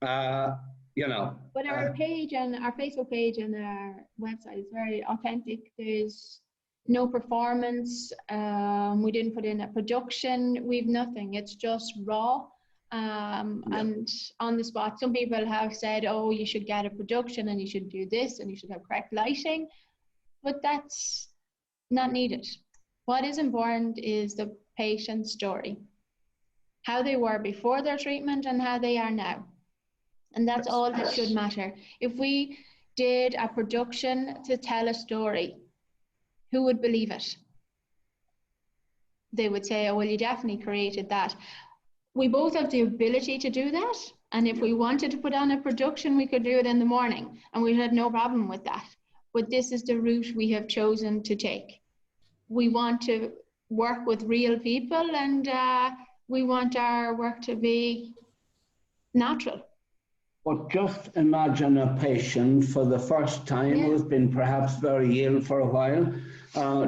you know. But our page and our Facebook page and our website is very authentic. There's no performance. We didn't put in a production. We've nothing. It's just raw. And on the spot. Some people have said, oh, you should get a production and you should do this and you should have correct lighting, but that's not needed. What is important is the patient's story, how they were before their treatment and how they are now. And that's all that should matter. If we did a production to tell a story, who would believe it? They would say, oh, well, you definitely created that. We both have the ability to do that. And if we wanted to put on a production, we could do it in the morning and we had no problem with that. But this is the route we have chosen to take. We want to work with real people and we want our work to be natural. But just imagine a patient for the first time who's been perhaps very ill for a while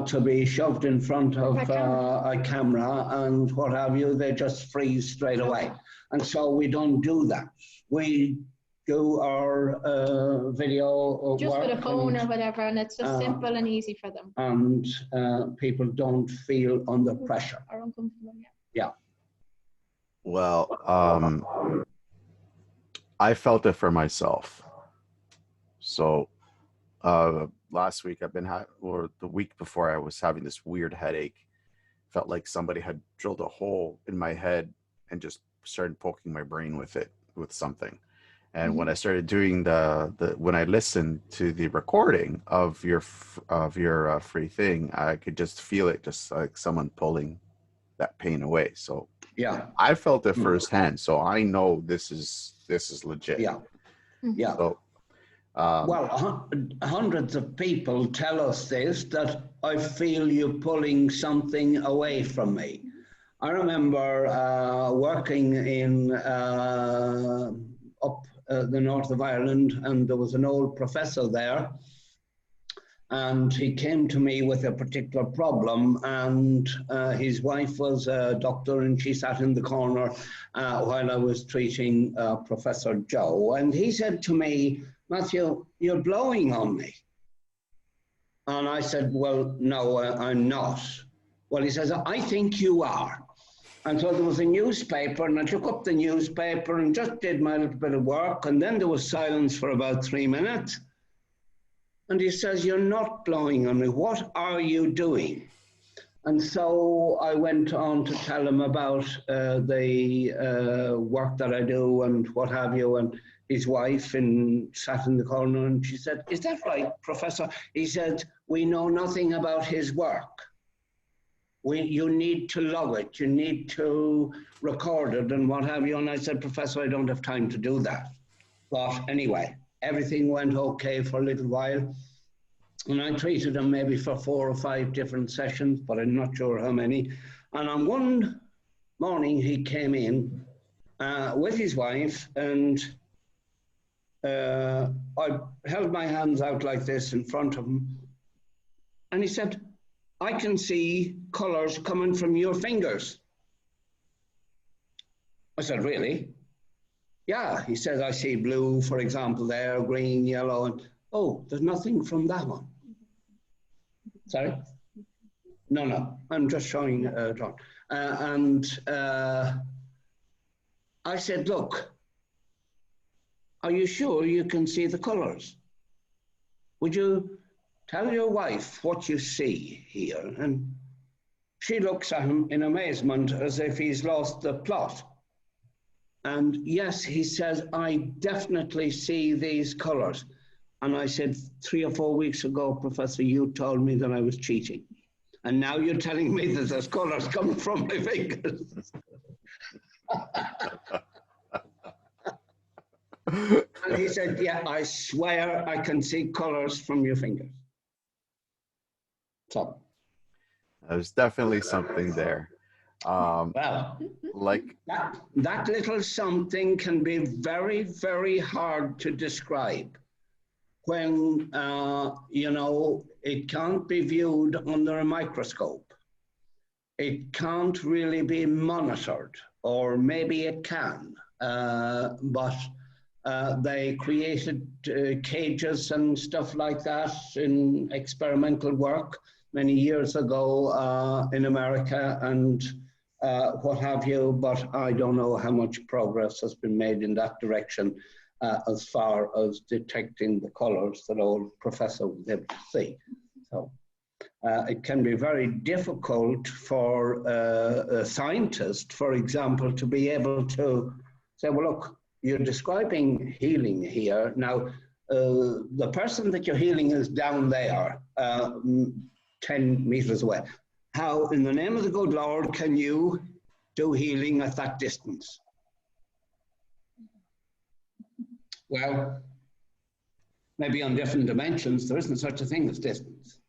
to be shoved in front of a camera and what have you, they just freeze straight away. And so we don't do that. We do our video or just work with a phone or whatever, and it's just simple and easy for them. And people don't feel under pressure. Or uncomfortable, yeah. Well, I felt it for myself. So last week or the week before, I was having this weird headache. Felt like somebody had drilled a hole in my head and just started poking my brain with something. And when I started doing when I listened to the recording of your free thing, I could just feel it, just like someone pulling that pain away. So yeah, I felt it firsthand. So I know this is legit. Yeah, yeah. So, well, hundreds of people tell us this, that I feel you pulling something away from me. I remember working in up the north of Ireland, and there was an old professor there, and he came to me with a particular problem, and his wife was a doctor, and she sat in the corner while I was treating Professor Joe, and he said to me, Matthew, you're blowing on me. And I said, well, no, I'm not. Well, he says, I think you are. And so there was a newspaper, and I took up the newspaper and just did my little bit of work, and then there was silence for about 3 minutes. And he says, you're not blowing on me. What are you doing? And so I went on to tell him about the work that I do and what have you. And his wife sat in the corner and she said, is that right, Professor? He said, we know nothing about his work. You need to log it. You need to record it and what have you. And I said, Professor, I don't have time to do that. But anyway, everything went okay for a little while. And I treated him maybe for 4 or 5 different sessions, but I'm not sure how many. And on one morning, he came in with his wife, and I held my hands out like this in front of him. And he said, I can see colors coming from your fingers. I said, really? Yeah, he said, I see blue, for example, there, green, yellow, and oh, there's nothing from that one. Sorry? No, I'm just showing John. I said, look, are you sure you can see the colors? Would you tell your wife what you see here? And she looks at him in amazement as if he's lost the plot. And yes, he says, I definitely see these colors. And I said, 3 or 4 weeks ago, Professor, you told me that I was cheating. And now you're telling me that there's colors coming from my fingers. And he said, yeah, I swear I can see colors from your fingers. So. There's definitely something there. Well, like that little something can be very, very hard to describe when, you know, it can't be viewed under a microscope. It can't really be monitored, or maybe it can, but they created cages and stuff like that in experimental work many years ago in America and what have you, but I don't know how much progress has been made in that direction as far as detecting the colors that old professor was able to see. So it can be very difficult for a scientist, for example, to be able to say, well, look, you're describing healing here. Now, the person that you're healing is down there, 10 meters away. How, in the name of the good Lord, can you do healing at that distance? Well, maybe on different dimensions, there isn't such a thing as distance.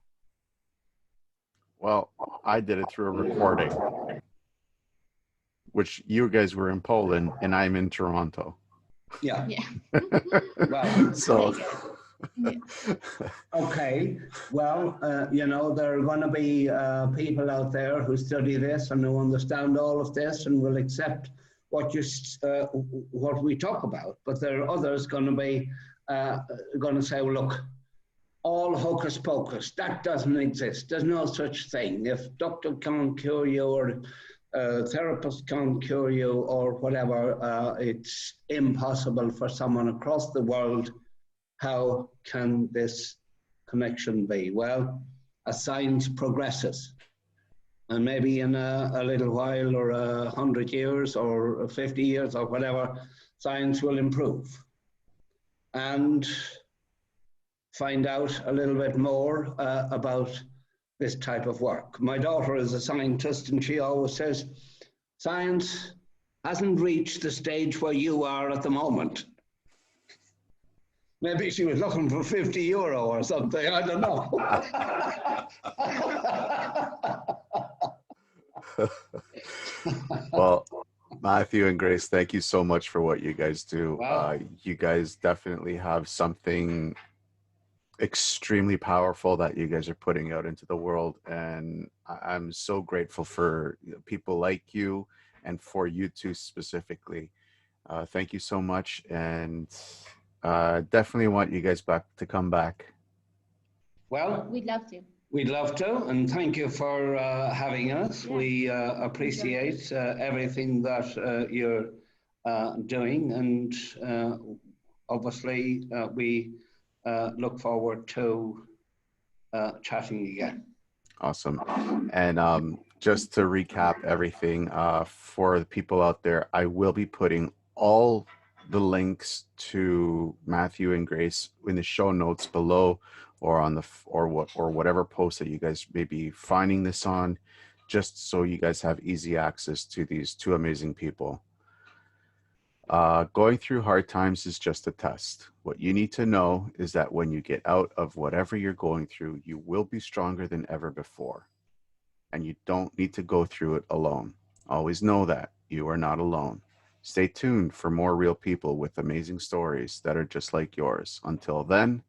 Well, I did it through a recording, which you guys were in Poland and I'm in Toronto. Yeah. Yeah. Well, So, okay. Well, you know, there are going to be people out there who study this and who understand all of this and will accept what we talk about. But there are others going to be going to say, well, look, all hocus pocus, that doesn't exist. There's no such thing. If doctor can't cure you or therapist can't cure you or whatever, it's impossible for someone across the world. How can this connection be? Well, as science progresses, and maybe in a little while or 100 years or 50 years or whatever, science will improve and find out a little bit more about this type of work. My daughter is a scientist and she always says, science hasn't reached the stage where you are at the moment. Maybe she was looking for 50 euro or something, I don't know. well, Matthew and Grace, thank you so much for what you guys do. Wow. You guys definitely have something extremely powerful that you guys are putting out into the world, and I'm so grateful for people like you and for you two specifically. Thank you so much, and definitely want you guys to come back. Well, We'd love to. we'd love to, and thank you for having us. Yeah. We appreciate everything that you're doing, and obviously we look forward to chatting again. Awesome. And just to recap everything, for the people out there, I will be putting all the links to Matthew and Grace in the show notes below, or on the or whatever post that you guys may be finding this on, just so you guys have easy access to these two amazing people. Going through hard times is just a test. What you need to know is that when you get out of whatever you're going through, you will be stronger than ever before. And you don't need to go through it alone. Always know that you are not alone. Stay tuned for more real people with amazing stories that are just like yours. Until then,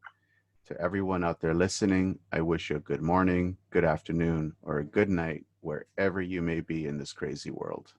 to everyone out there listening, I wish you a good morning, good afternoon, or a good night, wherever you may be in this crazy world.